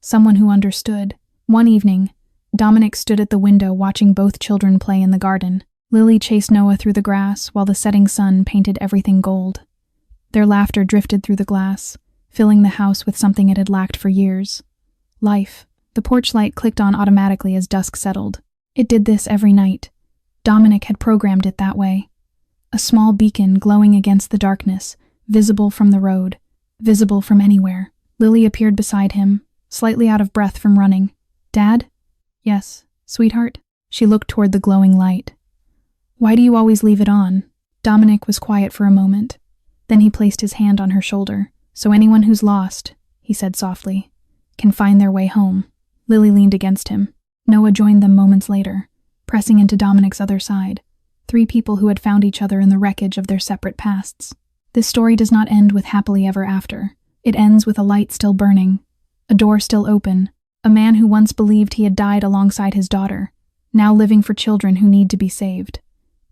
someone who understood. One evening, Dominic stood at the window watching both children play in the garden. Lily chased Noah through the grass while the setting sun painted everything gold. Their laughter drifted through the glass, filling the house with something it had lacked for years. Life. The porch light clicked on automatically as dusk settled. It did this every night. Dominic had programmed it that way. A small beacon glowing against the darkness, visible from the road, visible from anywhere. Lily appeared beside him, slightly out of breath from running. "Dad?" "Yes, sweetheart?" She looked toward the glowing light. "Why do you always leave it on?" Dominic was quiet for a moment. Then he placed his hand on her shoulder. "So anyone who's lost," he said softly, "can find their way home." Lily leaned against him. Noah joined them moments later, pressing into Dominic's other side. 3 people who had found each other in the wreckage of their separate pasts. This story does not end with happily ever after. It ends with a light still burning, a door still open, a man who once believed he had died alongside his daughter, now living for children who need to be saved.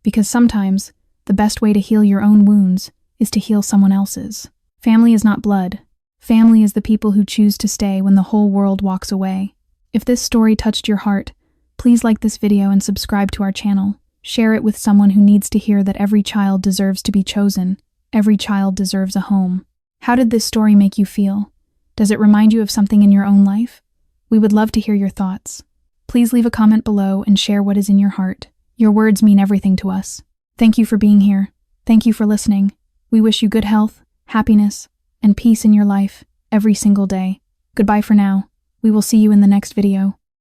Because sometimes, the best way to heal your own wounds is to heal someone else's. Family is not blood. Family is the people who choose to stay when the whole world walks away. If this story touched your heart, please like this video and subscribe to our channel. Share it with someone who needs to hear that every child deserves to be chosen. Every child deserves a home. How did this story make you feel? Does it remind you of something in your own life? We would love to hear your thoughts. Please leave a comment below and share what is in your heart. Your words mean everything to us. Thank you for being here. Thank you for listening. We wish you good health, happiness, and peace in your life every single day. Goodbye for now. We will see you in the next video.